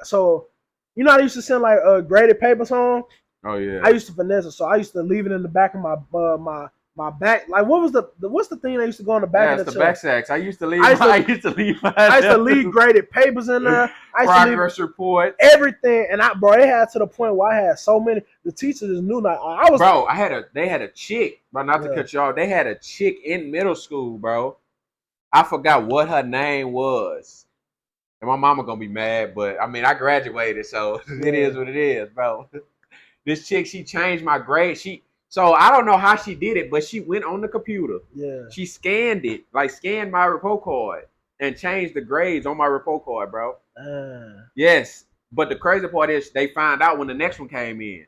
Speaker 1: so, you know, I used to send like graded papers home.
Speaker 2: Oh yeah.
Speaker 1: I used to finesse it, so I used to leave it in the back of my back. Like what's the thing that used to go in the back of the
Speaker 2: back sacks. I used to leave I used to
Speaker 1: leave graded papers in there.
Speaker 2: Progress report,
Speaker 1: everything. And it had to the point where I had so many. The teachers just knew not.
Speaker 2: They had a chick, bro. Not to cut you off. They had a chick in middle school, bro. I forgot what her name was. And my mama gonna be mad, but I mean I graduated, so it is what it is, bro. This chick, she changed my grade. So I don't know how she did it, but she went on the computer.
Speaker 1: Yeah.
Speaker 2: She scanned my report card and changed the grades on my report card, bro. Yes. But the crazy part is they found out when the next one came in.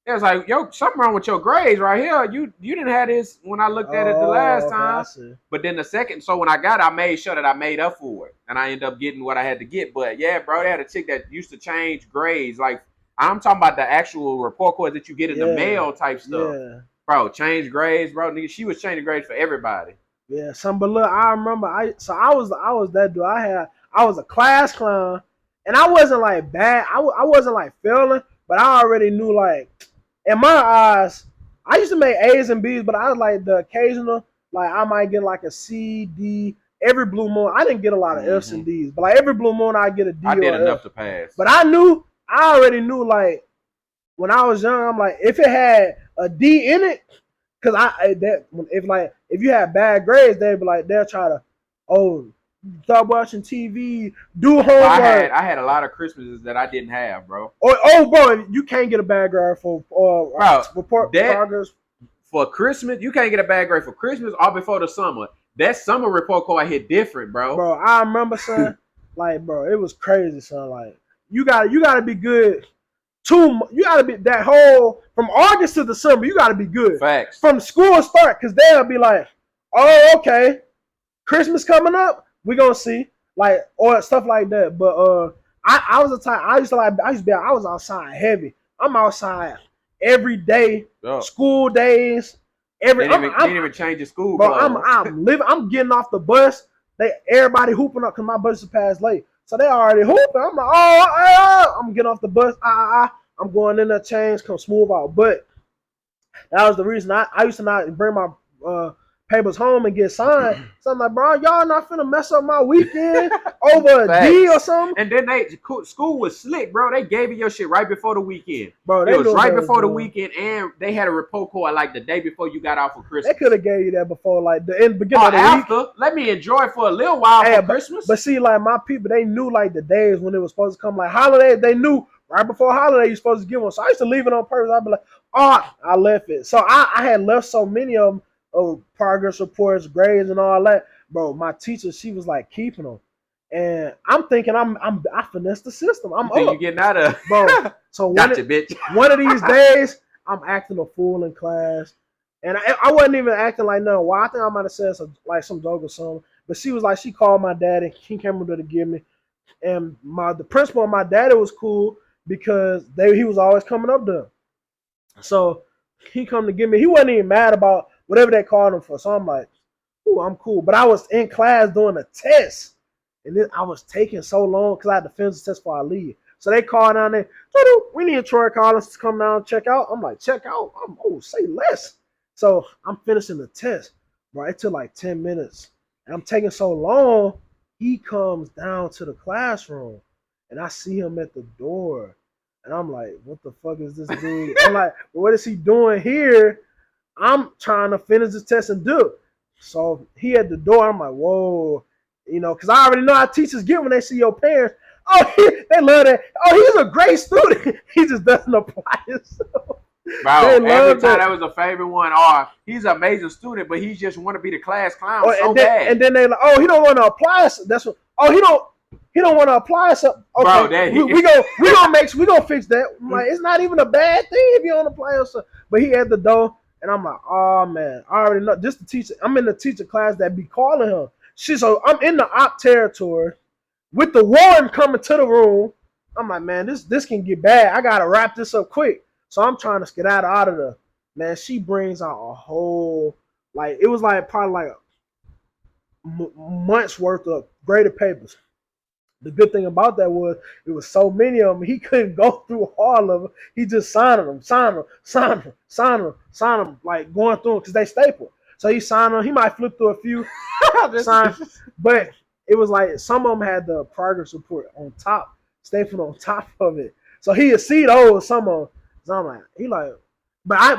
Speaker 2: It was like, yo, something wrong with your grades right here. You didn't have this when I looked at it the last time. But then the second, so when I got it, I made sure that I made up for it. And I ended up getting what I had to get. But yeah, bro, they had a chick that used to change grades. Like, I'm talking about the actual report cards that you get in the mail type stuff. Yeah. Bro, change grades, bro. Nigga, she was changing grades for everybody.
Speaker 1: Yeah, but look, I remember I was that dude. I was a class clown, and I wasn't like bad. I wasn't like failing, but I already knew like in my eyes, I used to make A's and B's, but I was like the occasional, like I might get like a C, D. Every blue moon, I didn't get a lot of F's and D's, but like every blue moon, I get a D
Speaker 2: I did
Speaker 1: or an
Speaker 2: enough
Speaker 1: F.
Speaker 2: to pass.
Speaker 1: But I already knew like when I was young, I'm like if it had a D in it, because if you had bad grades, they'd be like they'll try to stop watching TV, do homework.
Speaker 2: Well, I had a lot of Christmases that I didn't have, bro.
Speaker 1: Bro, you can't get a bad grade for report progress.
Speaker 2: For Christmas, you can't get a bad grade for Christmas or before the summer. That summer report card hit different, bro.
Speaker 1: Bro, I remember, son, like, bro, it was crazy, son. Like, you gotta be good. You gotta be that whole from August to December. You gotta be good.
Speaker 2: Facts.
Speaker 1: From school start, because they'll be like, oh, okay, Christmas coming up, we gonna see, like, or stuff like that. But I was the type I used to be. I was outside heavy. I'm outside every day, school days.
Speaker 2: Didn't even change the school.
Speaker 1: Bro, I'm getting off the bus. Everybody hooping up because my bus is past late. So they already hooping. I'm like, I'm getting off the bus. I'm going in there, change, come smooth out. But that was the reason I used to not bring my papers home and get signed. So I'm like, bro, y'all not finna mess up my weekend over a D or something.
Speaker 2: And then school was slick, bro. They gave you your shit right before the weekend.
Speaker 1: Bro,
Speaker 2: it was right before the weekend, and they had a report card like the day before you got out for Christmas.
Speaker 1: They could have gave you that before, like in the beginning of the
Speaker 2: after,
Speaker 1: week.
Speaker 2: Let me enjoy it for a little while for Christmas.
Speaker 1: But see, like my people, they knew like the days when it was supposed to come. Like holidays, they knew right before holiday you're supposed to give one. So I used to leave it on purpose. I'd be like, I left it. So I had left so many of them. Progress reports, grades, and all that, bro. My teacher, she was like keeping them, and I'm thinking I finessed the system. I'm
Speaker 2: you getting out of,
Speaker 1: bro. So
Speaker 2: gotcha, bitch.
Speaker 1: One of these days, I'm acting a fool in class, and I wasn't even acting like no. Well, I think I might have said some joke or something, but she was like, she called my daddy. He came over to give me, and the principal and my daddy was cool because he was always coming up there. So he come to get me. He wasn't even mad about whatever they called him for. So I'm like, ooh, I'm cool. But I was in class doing a test. And then I was taking so long because I had to finish the test before I leave. So they called down there, we need Troy Collins to come down and check out. I'm like, check out? Say less. So I'm finishing the test. Bro, it took like 10 minutes. And I'm taking so long, he comes down to the classroom. And I see him at the door. And I'm like, what the fuck is this dude? I'm like, what is he doing here? I'm trying to finish this test and do it. So he at the door. I'm like, whoa. Because I already know how teachers get when they see your parents. Oh, they love that. Oh, he's a great student. He just doesn't apply himself.
Speaker 2: Bro, every time that was a favorite one. Oh, he's an amazing student, but he just want to be the class clown bad.
Speaker 1: And then they like, oh, he don't want to apply. That's what. Oh, he don't want to apply something. Okay, bro, we gonna fix that. Like, it's not even a bad thing if you don't apply yourself. But he at the door, and I'm like, oh man, I already know. Just the teacher. I'm in the teacher class that be calling him. So I'm in the op territory with the warden coming to the room. I'm like, man, this can get bad. I gotta wrap this up quick. So I'm trying to skedaddle out of there. Man, she brings out a whole it was like probably like a month's worth of graded papers. The good thing about that was it was so many of them, he couldn't go through all of them. He just signed them, like going through them because they stapled. So he signed them. He might flip through a few, but it was like some of them had the progress report on top, stapled on top of it. So he would see those, some of them. So I'm like,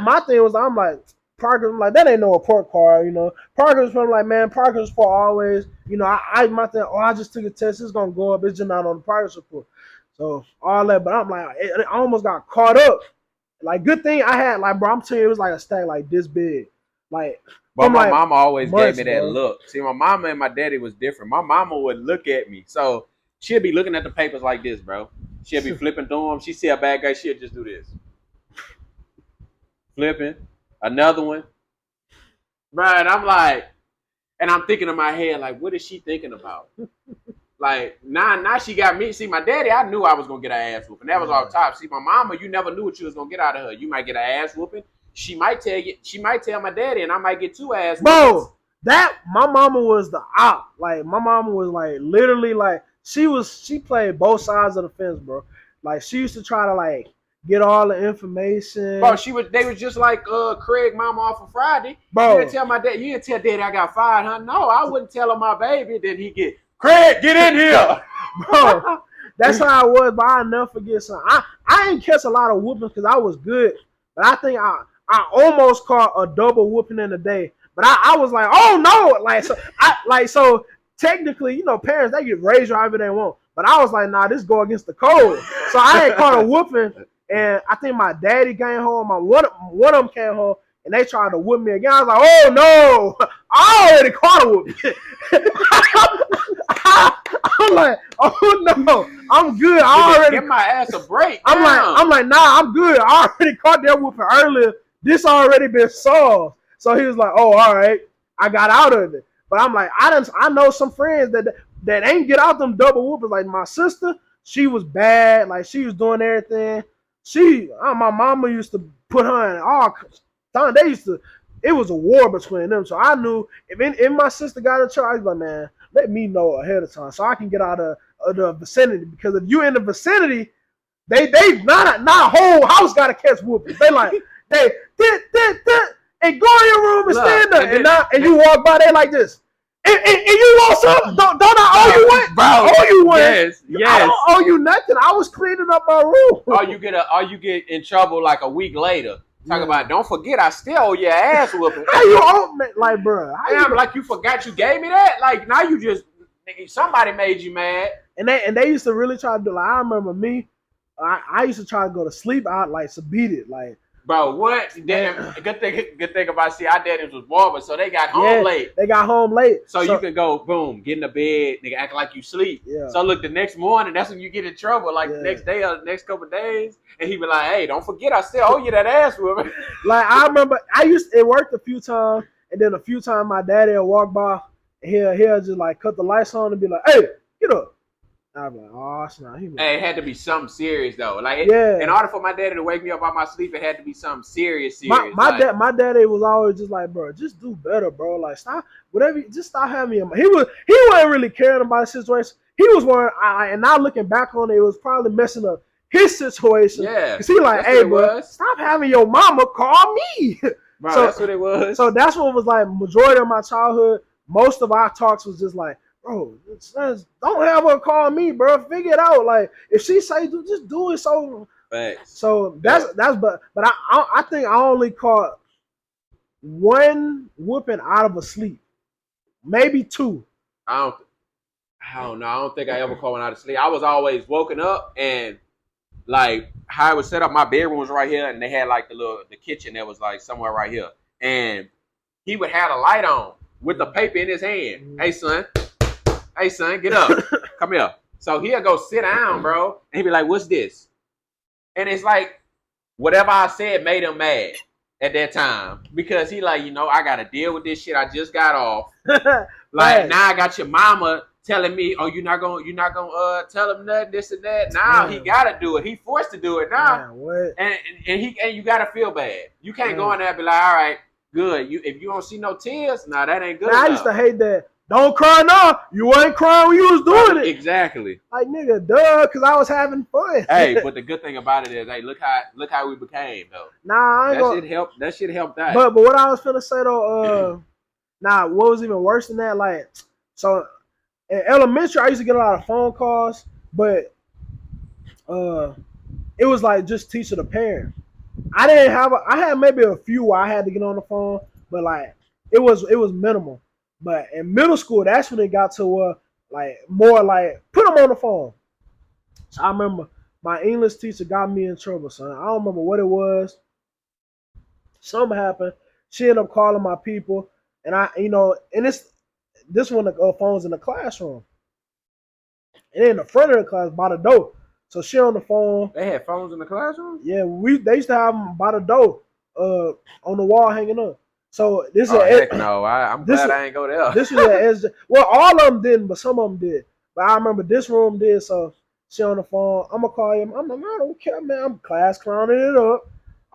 Speaker 1: my thing was, I'm like, progress, I'm like, that ain't no report card, Progress, I'm like, man, progress report always, my thing, I just took a test, it's gonna go up, it's just not on the progress report. So all that, but I'm like, I almost got caught up. Like, good thing I had, like, bro, I'm telling you, it was like a stack like this big. Like,
Speaker 2: but my mama always gave me that look. See, my mama and my daddy was different. My mama would look at me. So she'd be looking at the papers like this, bro. She'd be flipping through them. She see a bad guy, she'd just do this. Flipping. Another one. Right, I'm like, and I'm thinking in my head, like, what is she thinking about? Like, now she got me. See, my daddy, I knew I was going to get her ass whooping. That was off top. See, my mama, you never knew what you was going to get out of her. You might get her ass whooping. She might tell my daddy, and I might get 2 ass whoopings.
Speaker 1: Bro, my mama was the op. Like, my mama was, like, literally, like, she played both sides of the fence, bro. Like she used to try to like get all the information.
Speaker 2: Bro, they was just like Craig mama off of Friday.
Speaker 1: Bro.
Speaker 2: You didn't tell my dad, you didn't tell daddy I got fired, huh? No, I wouldn't tell him my baby. Then he get, Craig, get in here.
Speaker 1: Bro, that's how I was, but I'll never forget something. I ain't catch a lot of whoopings because I was good, but I think I almost caught a double whooping in a day. But I was like, oh no, so technically, you know, parents they get raised however they want. But I was like, nah, this go against the code. So I ain't caught a whooping, and I think my daddy came home, one of them came home, and they tried to whoop me again. I was like, oh no, I already caught a whooping. I'm like, oh no, I'm good. I already
Speaker 2: give my ass a break.
Speaker 1: I'm like, nah, I'm good. I already caught that whooping earlier. This already been solved. So he was like, oh, all right, I got out of it. But I'm like, I know some friends that ain't get out them double whoopers. Like my sister, she was bad. Like she was doing everything. My mama used to put her in all time. It was a war between them. So I knew if my sister got in trouble, I was like, man, let me know ahead of time so I can get out of the vicinity. Because if you in the vicinity, they not a whole house got to catch whooping. They like and go in your room and stand up and you walk by there like this. And you want something? Don't I owe you one?
Speaker 2: Bro,
Speaker 1: I owe you one.
Speaker 2: Yes.
Speaker 1: I don't owe you nothing. I was cleaning up my room.
Speaker 2: Or you get in trouble like a week later. Talk about, don't forget, I still owe your ass whooping.
Speaker 1: How you owe me? Like, bro.
Speaker 2: Like you forgot you gave me that? Like, now you just, somebody made you mad.
Speaker 1: And they used to really try to do, like, I remember me, I used to try to go to sleep out, like, so beat it, like.
Speaker 2: Bro, what? Damn, good thing about, see, our daddies was barbers, so they got home late.
Speaker 1: They got home late.
Speaker 2: So you could go, boom, get in the bed, nigga, act like you sleep.
Speaker 1: Yeah.
Speaker 2: So look, the next morning, that's when you get in trouble, like the next day or the next couple of days, and he be like, hey, don't forget, I still owe you that ass whooping.
Speaker 1: Like, I remember, it worked a few times, and then a few times my daddy would walk by, and he'll just, like, cut the lights on and be like, hey, get up. I'm like, oh, snap.
Speaker 2: Hey, it had to be something serious though. Like, in order for my daddy to wake me up out my sleep, it had to be something serious.
Speaker 1: My daddy was always just like, bro, just do better, bro. Like, stop, whatever. Just stop having me. He wasn't really caring about the situation. He was worried, and now looking back on it, it was probably messing up his situation.
Speaker 2: Yeah,
Speaker 1: because he like, hey, bro, stop having your mama call me.
Speaker 2: Bro, so that's what it was.
Speaker 1: So that's what was like majority of my childhood. Most of our talks was just like, bro, don't have her call me, bro. Figure it out. Like, if she say just do it. So,
Speaker 2: thanks.
Speaker 1: So that's but I think I only caught one whooping out of a sleep, maybe two.
Speaker 2: I don't know. I don't think I ever caught one out of sleep. I was always woken up and like how it was set up. My bedroom was right here, and they had like the kitchen that was like somewhere right here, and he would have a light on with the paper in his hand. Hey son, get up. Come here. So he'll go sit down, bro. And he'll be like, what's this? And it's like, whatever I said made him mad at that time. Because he like, I got to deal with this shit. I just got off. Like, now I got your mama telling me, oh, you're not gonna tell him nothing, this and that. Now he got to do it. He forced to do it now. And you got to feel bad. You can't go in there and be like, all right, good. If you don't see no tears, nah, that ain't good enough.
Speaker 1: I used to hate that. Don't cry now. You ain't crying when you was doing it.
Speaker 2: Exactly.
Speaker 1: Like, nigga, duh, because I was having fun.
Speaker 2: Hey, but the good thing about it is, hey, look how we became though.
Speaker 1: Nah, I ain't
Speaker 2: that shit helped out.
Speaker 1: But what I was finna say though, what was even worse than that? Like, so in elementary, I used to get a lot of phone calls, but it was like just teacher to parent. I had maybe a few where I had to get on the phone, but like it was minimal. But in middle school, that's when it got to like more like put them on the phone. So I remember my English teacher got me in trouble, son. I don't remember what it was. Something happened. She ended up calling my people, and and this one the phone's in the classroom, and in the front of the class by the door. So she on the phone.
Speaker 2: They had phones in the classroom?
Speaker 1: Yeah, they used to have them by the door, on the wall hanging up. So this is
Speaker 2: heck no. I'm glad I ain't go there.
Speaker 1: This was well, all of them didn't, but some of them did. But I remember this room did. So she on the phone. I'm gonna call him. I'm like, I don't care, man. I'm class clowning it up.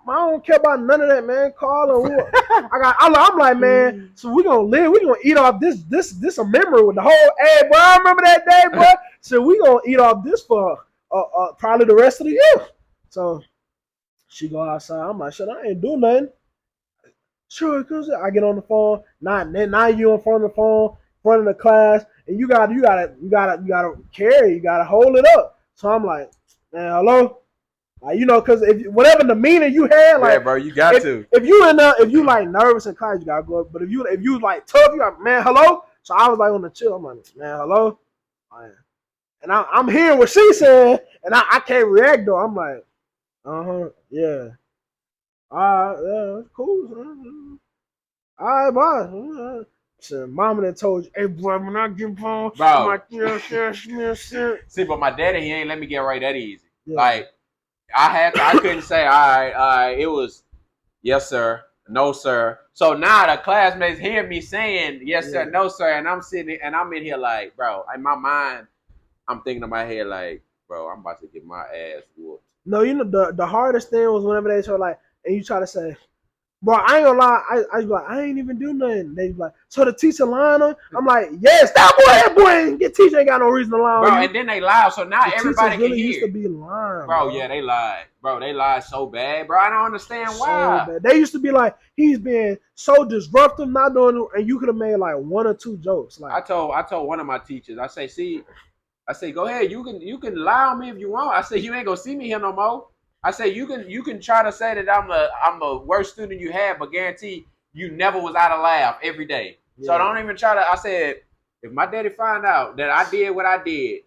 Speaker 1: I don't care about none of that, man. Call her. I'm like, man. So we gonna live. We gonna eat off this a memory with the whole. Hey, bro, I remember that day, bro. So we gonna eat off this for probably the rest of the year. So she go outside. I'm like, shit, I ain't do nothing. Sure, cause I get on the phone. Now you in front of the phone, in front of the class, and you gotta carry, you gotta hold it up. So I'm like, man, hello, like cause if whatever demeanor you had, like,
Speaker 2: yeah, bro, you got to.
Speaker 1: if you like nervous in class, you gotta go up. But if you like tough, you got man, hello. So I was like on the chill. I'm like, man, hello, and I'm hearing what she said, and I can't react though. I'm like, yeah. Yeah, it's cool. All right, bye. So mama that told you, hey boy, when I get home,
Speaker 2: Bro.
Speaker 1: I'm like, yeah.
Speaker 2: See, but my daddy, he ain't let me get right that easy.
Speaker 1: Yeah.
Speaker 2: Like, I couldn't say, all right. It was, yes, sir, no, sir. So now the classmates hear me saying, yes, sir, no, sir. And I'm sitting, and I'm in here like, bro, in my mind, I'm thinking in my head like, bro, I'm about to get my ass whooped.
Speaker 1: No, the hardest thing was whenever they show like, and you try to say, bro, I ain't gonna lie, I was like, I ain't even do nothing. They be like, so the teacher lying on? I'm like, yes, that boy, your teacher ain't got no reason to lie on
Speaker 2: bro,
Speaker 1: you.
Speaker 2: And then they lie, so now
Speaker 1: the
Speaker 2: everybody
Speaker 1: really
Speaker 2: can hear.
Speaker 1: Used to be lying,
Speaker 2: bro. Yeah, they lied, bro. They lied so bad, bro. I don't understand why.
Speaker 1: Bad. They used to be like, he's been so disruptive, not doing, and you could have made like one or two jokes. Like
Speaker 2: I told one of my teachers, I say, go ahead, you can lie on me if you want. I say, you ain't gonna see me here no more. I say, you can try to say that I'm the worst student you had, but guarantee you never was out of lab every day. Yeah. So don't even try to. I said, if my daddy find out that I did what I did,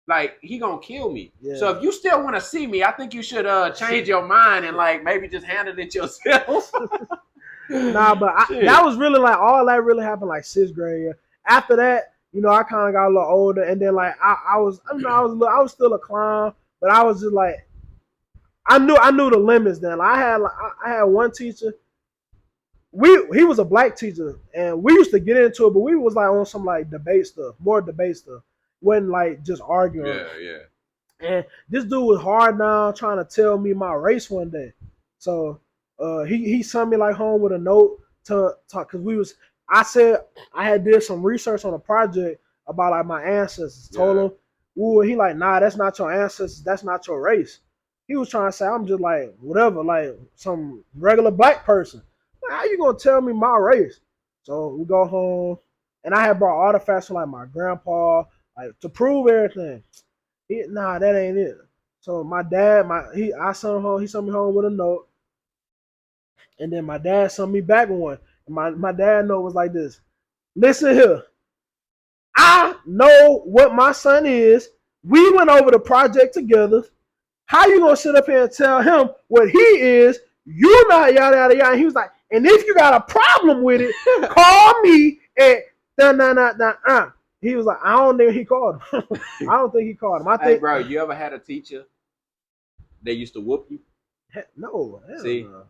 Speaker 2: like, he gonna kill me. Yeah. So if you still want to see me, I think you should change your mind and like maybe just handle it yourself.
Speaker 1: Nah, but that was really like all that really happened like 6th grade. After that, I kind of got a little older, and then like I was still a clown, but I was just like I knew the limits. Then I had one teacher. He was a black teacher, and we used to get into it, but we was like on some like more debate stuff. Wasn't like just arguing.
Speaker 2: Yeah.
Speaker 1: And this dude was hard now trying to tell me my race one day. So he sent me like home with a note to talk because I said I had did some research on a project about like my ancestors. Told him, ooh, he like, nah, that's not your ancestors, that's not your race. He was trying to say I'm just like whatever, like some regular black person. How you gonna tell me my race? So we go home, and I had brought artifacts from like my grandpa, like to prove everything. Nah, that ain't it. So my dad, I sent him home. He sent me home with a note, and then my dad sent me back one. And my dad note was like this: listen here, I know what my son is. We went over the project together. How you gonna sit up here and tell him what he is? You not yada yada yada. And he was like, and if you got a problem with it, call me at nah. He was like, I don't think he called him. I don't think he called him.
Speaker 2: Hey, bro, you ever had a teacher that used to whoop you?
Speaker 1: No.
Speaker 2: See, no.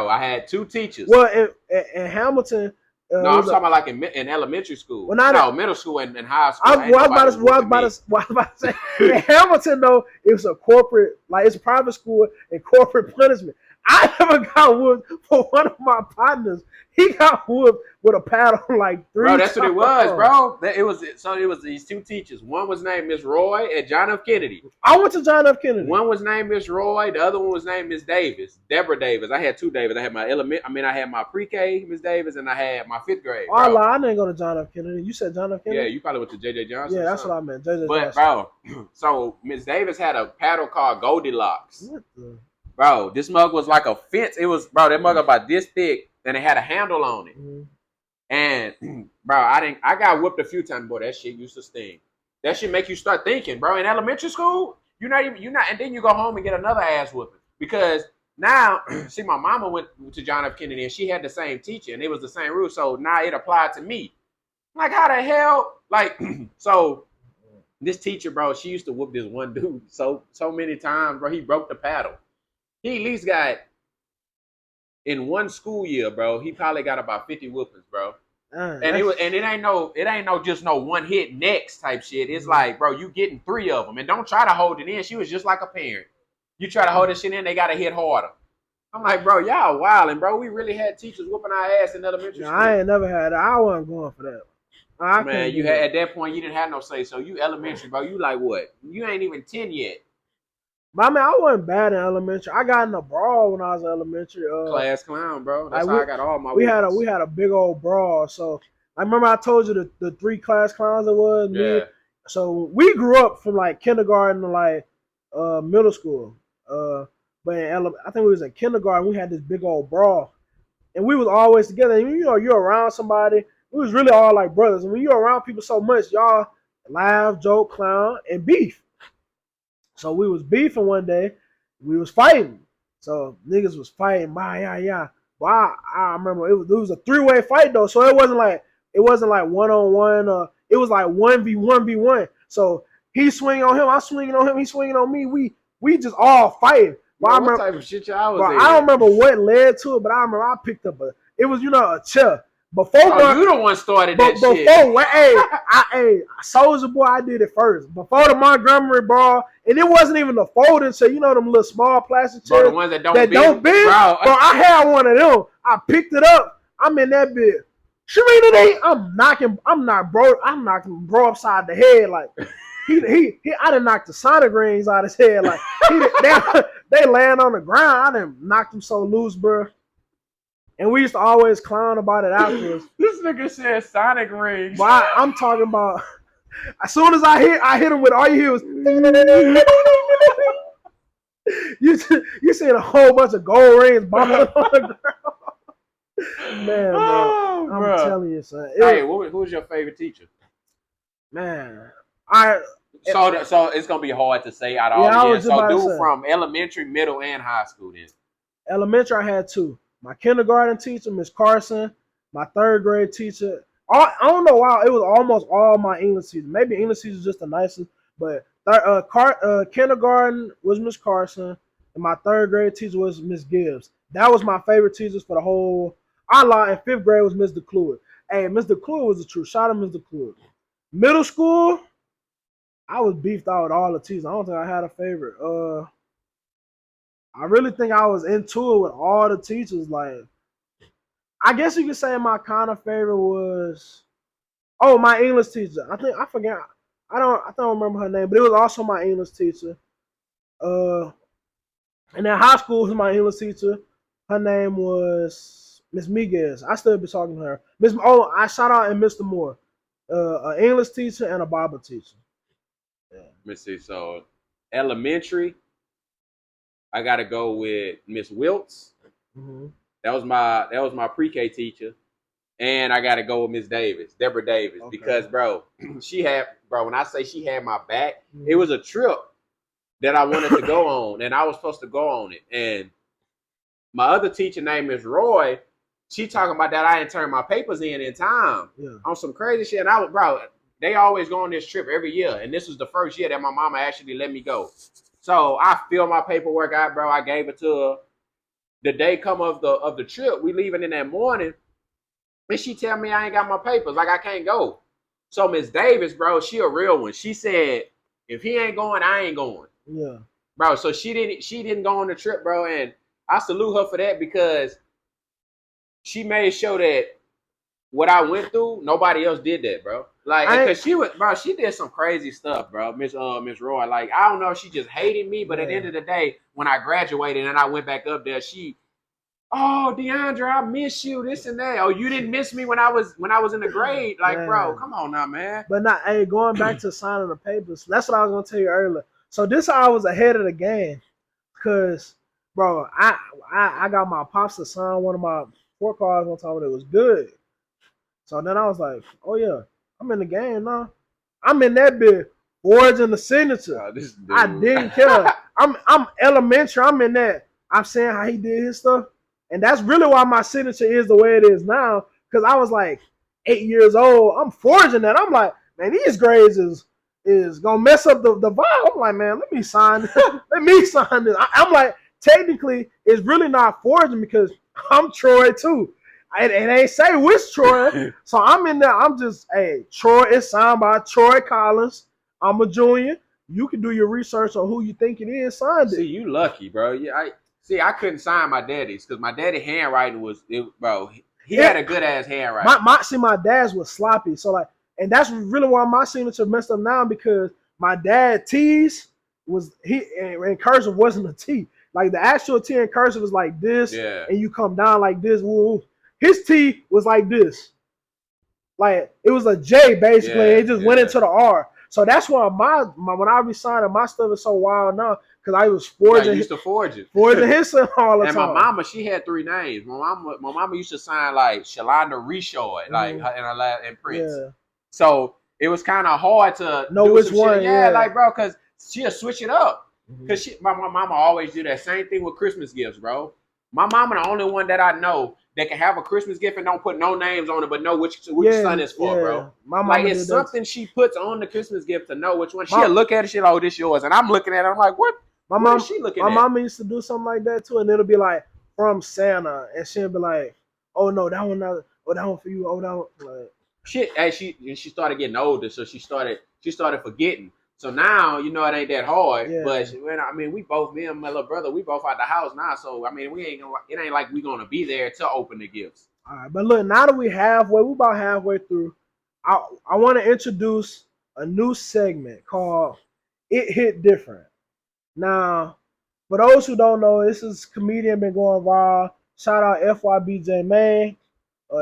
Speaker 2: I had 2 teachers.
Speaker 1: Well, in Hamilton.
Speaker 2: No, I'm talking about like in elementary school. Well, middle school and high school. I was
Speaker 1: about to say, in Hamilton, though, it was a corporate, like it's a private school and corporate punishment. I never got whooped for one of my partners. He got whooped with a paddle like 3
Speaker 2: Bro, that's times. What it was, bro. It was these 2 teachers. One was named Miss Roy at John F. Kennedy.
Speaker 1: I went to John F. Kennedy.
Speaker 2: One was named Miss Roy. The other one was named Miss Davis, Deborah Davis. I had 2 Davis. I had I had my pre-K Miss Davis, and I had my 5th grade.
Speaker 1: Oh, I didn't go to John F. Kennedy. You said John F. Kennedy?
Speaker 2: Yeah, you probably went to J.J. Johnson.
Speaker 1: Yeah, that's what I meant. J.J.
Speaker 2: Johnson. Bro, so Miss Davis had a paddle called Goldilocks.
Speaker 1: What the?
Speaker 2: Bro, this mug was like a fence. It was, bro, that mug about this thick, and it had a handle on it. Mm-hmm. And bro, I got whooped a few times, boy. That shit used to sting. That shit make you start thinking, bro. In elementary school, you're not, and then you go home and get another ass whooping. Because now, see, my mama went to John F. Kennedy and she had the same teacher and it was the same rule. So now it applied to me. Like, how the hell? Like, so this teacher, bro, she used to whoop this one dude so many times, bro. He broke the paddle. He at least got, in one school year, bro, he probably got about 50 whoopings, bro. And it ain't no just no one hit next type shit. It's like, bro, you getting 3 of them, and don't try to hold it in. She was just like a parent. You try to hold this shit in, they gotta hit harder. I'm like, bro, y'all wilding, bro. We really had teachers whooping our ass in elementary school.
Speaker 1: I ain't never had that. I wasn't going for that. I
Speaker 2: Man,
Speaker 1: couldn't
Speaker 2: you
Speaker 1: do
Speaker 2: had
Speaker 1: that.
Speaker 2: at that point you didn't have no say. So you elementary, bro. You like what? You ain't even 10 yet.
Speaker 1: But I mean, I wasn't bad in elementary. I got in a brawl when I was in elementary.
Speaker 2: Class clown, bro. That's
Speaker 1: Like
Speaker 2: how I got all my
Speaker 1: we had
Speaker 2: whoopings.
Speaker 1: a big old brawl. So I remember I told you the 3 class clowns it was me.
Speaker 2: Yeah.
Speaker 1: So we grew up from like kindergarten to like middle school. But I think we was in kindergarten. We had this big old brawl, and we was always together. And, you know, you're around somebody. We was really all like brothers. And when you're around people so much, y'all laugh, joke, clown, and beef. So we was beefing one day. We was fighting. So niggas was fighting. Yeah. But I remember it was a 3-way fight though. So it wasn't like 1-on-1. It was like 1v1v1. So he swinging on him, I swinging on him, he swinging on me. We just all fighting. But
Speaker 2: Bro, what type of shit y'all was in?
Speaker 1: I don't remember what led to it, but I remember I picked up it was a chair. Before
Speaker 2: you the one started that shit.
Speaker 1: Hey, Soldier Boy, I did it first. Before the Montgomery brawl, and it wasn't even the folding chair. You know them little small plastic chairs
Speaker 2: Bro, the ones that don't bend.
Speaker 1: Bro, I had one of them. I picked it up. I'm in that bit. I'm knocking bro upside the head like I done knocked the Sonic rings out his head like they land on the ground. I done knocked him so loose, bro. And we used to always clown about it afterwards.
Speaker 2: This nigga said Sonic rings.
Speaker 1: But I'm talking about as soon as I hit him with all you hear was you seeing a whole bunch of gold rings bobbing on the ground. Man, bro, I'm telling you, son.
Speaker 2: Hey, who was your favorite teacher?
Speaker 1: Man,
Speaker 2: so it's gonna be hard to say out of all of them. So do from elementary, middle, and high school then.
Speaker 1: Elementary, I had 2. My kindergarten teacher, Miss Carson. My 3rd grade teacher. I don't know why it was almost all my English teachers. Maybe English teachers just the nicest, but kindergarten was Miss Carson, and my 3rd grade teacher was Miss Gibbs. That was my favorite teachers for the whole. I lied. In 5th grade was Miss DeClue. Hey, Miss DeClue was the truth. Shout out Miss DeClue. Middle school, I was beefed out with all the teachers. I don't think I had a favorite. I really think I was into it with all the teachers. Like, I guess you could say my kind of favorite was my English teacher. I forget. I don't remember her name, but it was also my English teacher. And in high school was my English teacher. Her name was Miss Miguez. I still be talking to her. I shout out and Mr. Moore, an English teacher and a Bible teacher.
Speaker 2: Yeah. Let me see. So elementary, I gotta go with Miss Wiltz. Mm-hmm. That was my pre-K teacher, and I gotta go with Miss Davis, Deborah Davis, because bro, when I say she had my back, it was a trip that I wanted to go on, and I was supposed to go on it. And my other teacher named Miss Roy, she talking about that I didn't turn my papers in time on some crazy shit. And they always go on this trip every year, and this was the first year that my mama actually let me go. So I filled my paperwork out, bro. I gave it to her. The day come of the trip, we leaving in that morning, and she tell me I ain't got my papers, like I can't go. So Miss Davis, bro, she a real one. She said, if he ain't going, I ain't going.
Speaker 1: Yeah.
Speaker 2: Bro, so she didn't go on the trip, bro, and I salute her for that because she made sure that what I went through, nobody else did that, bro. Like, because she did some crazy stuff, bro. Miss Roy, like, I don't know if she just hated me, but at the end of the day, when I graduated and I went back up there, DeAndre, I miss you, this and that. Oh, you didn't miss me when I was in the grade, like, bro, come on now, man.
Speaker 1: But going back to signing the papers, that's what I was gonna tell you earlier. So this how I was ahead of the game, cause, bro, I got my pops to sign one of my 4 cards one time, and it was good. So then I was like, oh yeah, I'm in the game now. I'm in that bit, forging the signature. I didn't care. I'm elementary. I'm in that. I'm saying how he did his stuff, and that's really why my signature is the way it is now. Because I was like 8 years old. I'm forging that. I'm like, man, these grades is gonna mess up the vibe. I'm like, man, let me sign this. Let me sign this. I'm like, technically, it's really not forging because I'm Troy too. It ain't say which Troy. So I'm in there. I'm just, Troy is signed by Troy Collins. I'm a junior. You can do your research on who you think it is. Signed it.
Speaker 2: See, you lucky, bro. Yeah, I couldn't sign my daddy's because my daddy handwriting was, bro. He had a good ass handwriting.
Speaker 1: My dad's was sloppy. So like, And that's really why my signature messed up now, because my dad T's was he and cursive wasn't a T. Like the actual T in cursive was like this,
Speaker 2: Yeah.
Speaker 1: and you come down like this. Woo. His T was like this. Like it was a J basically.
Speaker 2: Yeah,
Speaker 1: It just went into the R. So that's why my when I be signing, my stuff is so wild now because I was
Speaker 2: You got
Speaker 1: forging
Speaker 2: used to forging.
Speaker 1: his son all the
Speaker 2: And
Speaker 1: time.
Speaker 2: my mama, she had 3 names. My mama used to sign like Shalonda Reshoy, like her in her last and Prince.
Speaker 1: Yeah.
Speaker 2: So it was kind of hard to
Speaker 1: Know
Speaker 2: do
Speaker 1: which
Speaker 2: some
Speaker 1: one,
Speaker 2: shit. Yeah,
Speaker 1: yeah.
Speaker 2: like bro, because she'll switch it up. Cause my mama always do that same thing with Christmas gifts, bro. My mama the only one that I know that can have a Christmas gift and don't put no names on it, but know which son it's for, bro.
Speaker 1: My mama
Speaker 2: Like
Speaker 1: did
Speaker 2: it's
Speaker 1: that.
Speaker 2: something she puts on the Christmas gift to know which one. She'll look at it, she'll like, oh, this yours, and I'm looking at it, I'm like, what? What is she looking at?
Speaker 1: My mama used to do something like that too, and it'll be like from Santa, and she'll be like, "Oh no, that one, oh that one for you, oh that one." Like,
Speaker 2: shit, as she started getting older, so she started forgetting. So now, you know, it ain't that hard.
Speaker 1: Yeah.
Speaker 2: But I mean, we both, me and my little brother, we both out the house now. So I mean, it ain't like we gonna be there to open the gifts.
Speaker 1: all right, but look, now that we about halfway through. I want to introduce a new segment called "It Hit Different." Now, for those who don't know, this is comedian been going viral. Shout out FYBJ man.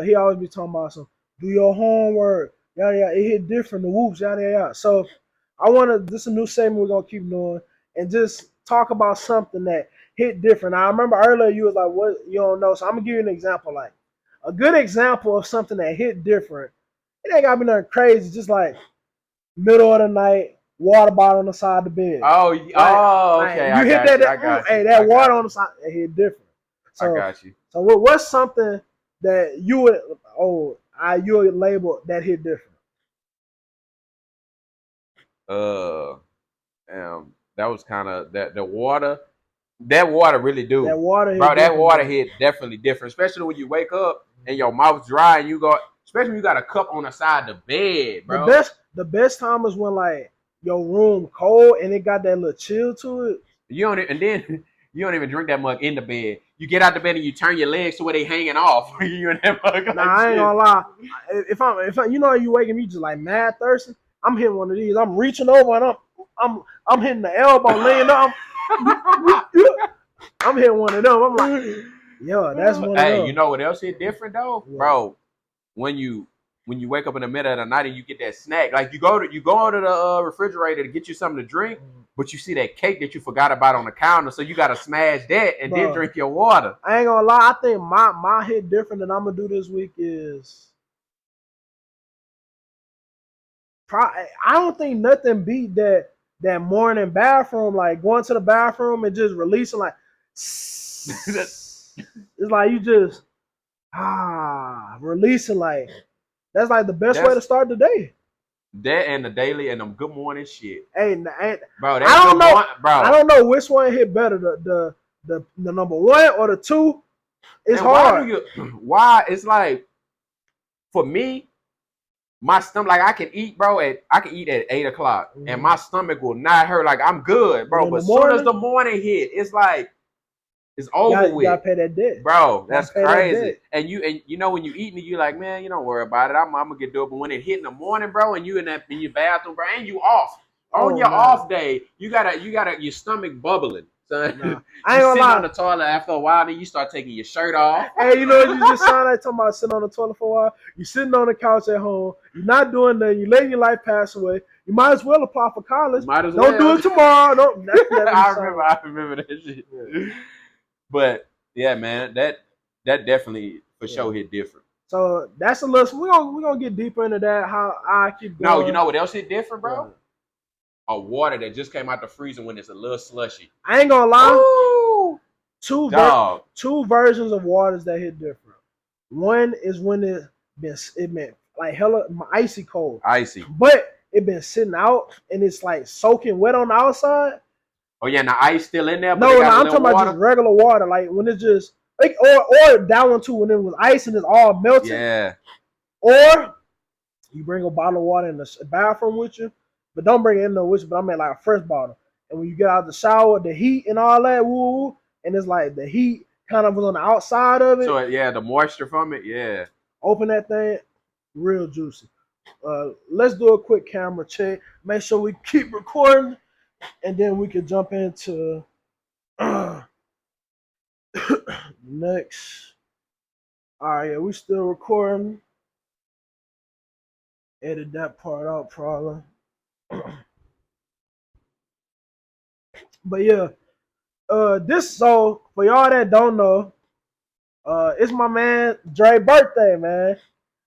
Speaker 1: He always be talking about some do your homework, yada yada. It hit different, the whoops, yada yada. So I want to. This is a new segment we're gonna keep doing, and just talk about something that hit different. Now, I remember earlier you was like, "What you don't know?" So I'm gonna give you an example. Like a good example of something that hit different. It ain't gotta be nothing crazy. Just like middle of the night, water bottle on the side of the bed.
Speaker 2: Oh, okay.
Speaker 1: You hit that.
Speaker 2: I got you.
Speaker 1: Hey, that water on the side, it hit different. So,
Speaker 2: I got you.
Speaker 1: So what's something that you would you would label that hit different?
Speaker 2: That was kind of that the water. That water really do.
Speaker 1: That water hit
Speaker 2: bro. That
Speaker 1: different,
Speaker 2: water
Speaker 1: bro.
Speaker 2: hit definitely different, especially when you wake up and your mouth's dry and you go. Especially when you got a cup on the side of the bed, bro.
Speaker 1: The best time is when like your room cold and it got that little chill to it.
Speaker 2: And then you don't even drink that mug in the bed. You get out the bed and you turn your legs to where they hanging off. You in that mug.
Speaker 1: Nah, I ain't gonna lie. If I, you know, you waking me just like mad thirsty. I'm hitting one of these. I'm reaching over and I'm hitting the elbow, laying up. I'm hitting one of them. I'm like, yo, that's one of them.
Speaker 2: Hey, you know what else hit different though, bro? When you wake up in the middle of the night and you get that snack, like you go to the refrigerator to get you something to drink, but you see that cake that you forgot about on the counter, so you gotta smash that and then drink your water.
Speaker 1: I ain't gonna lie, I think my hit different that I'm gonna do this week is I don't think nothing beat that morning bathroom, like going to the bathroom and just releasing like it's like you just releasing like that's like the best way to start the day.
Speaker 2: That and the daily and them good morning shit.
Speaker 1: Hey,
Speaker 2: bro,
Speaker 1: I don't know, I don't know which one hit better, the number one or the two. It's
Speaker 2: and
Speaker 1: hard.
Speaker 2: Why it's like for me, my stomach, like I can eat, bro. I can eat at 8 o'clock, and my stomach will not hurt. Like I'm good, bro. But as soon as the morning hit, it's like it's over with.
Speaker 1: You gotta pay that debt,
Speaker 2: bro. That's crazy. And you know when you eating it, you like, man, you don't worry about it. I'm gonna get through it. But when it hit in the morning, bro, and you in your bathroom, bro, and you off on your off day, you got your stomach bubbling. Son.
Speaker 1: Nah.
Speaker 2: I ain't gonna lie. On the toilet after a while, then you start taking your shirt off.
Speaker 1: Hey, you know what you just sound like talking about sitting on the toilet for a while? You sitting on the couch at home. You're not doing nothing. You letting your life pass away. You might as well apply for college. Don't do it tomorrow. Don't.
Speaker 2: I remember that shit. Yeah. But yeah, man, that definitely for sure hit different.
Speaker 1: So that's a little. We're gonna get deeper into that. How I keep going.
Speaker 2: No, you know what else hit different, bro? A water that just came out the freezer when it's a little slushy.
Speaker 1: I ain't gonna lie.
Speaker 2: Ooh,
Speaker 1: two versions of waters that hit different. One is when it been like hella icy cold.
Speaker 2: Icy.
Speaker 1: But it been sitting out and it's like soaking wet on the outside.
Speaker 2: Oh yeah, and the ice still in there.
Speaker 1: But no, I'm talking about just regular water, like when it's just like or that one too when it was ice and it's all melted.
Speaker 2: Yeah.
Speaker 1: Or you bring a bottle of water in the bathroom with you. But don't bring it in there with you, but I mean like a fresh bottle. And when you get out of the shower, the heat and all that, woo, and it's like the heat kind of was on the outside of it.
Speaker 2: So yeah, the moisture from it, yeah.
Speaker 1: Open that thing, real juicy. let's do a quick camera check. Make sure we keep recording, and then we can jump into next. All right, yeah, we still recording. Edit that part out, probably. But yeah, this so for y'all that don't know, it's my man Dre's birthday, man.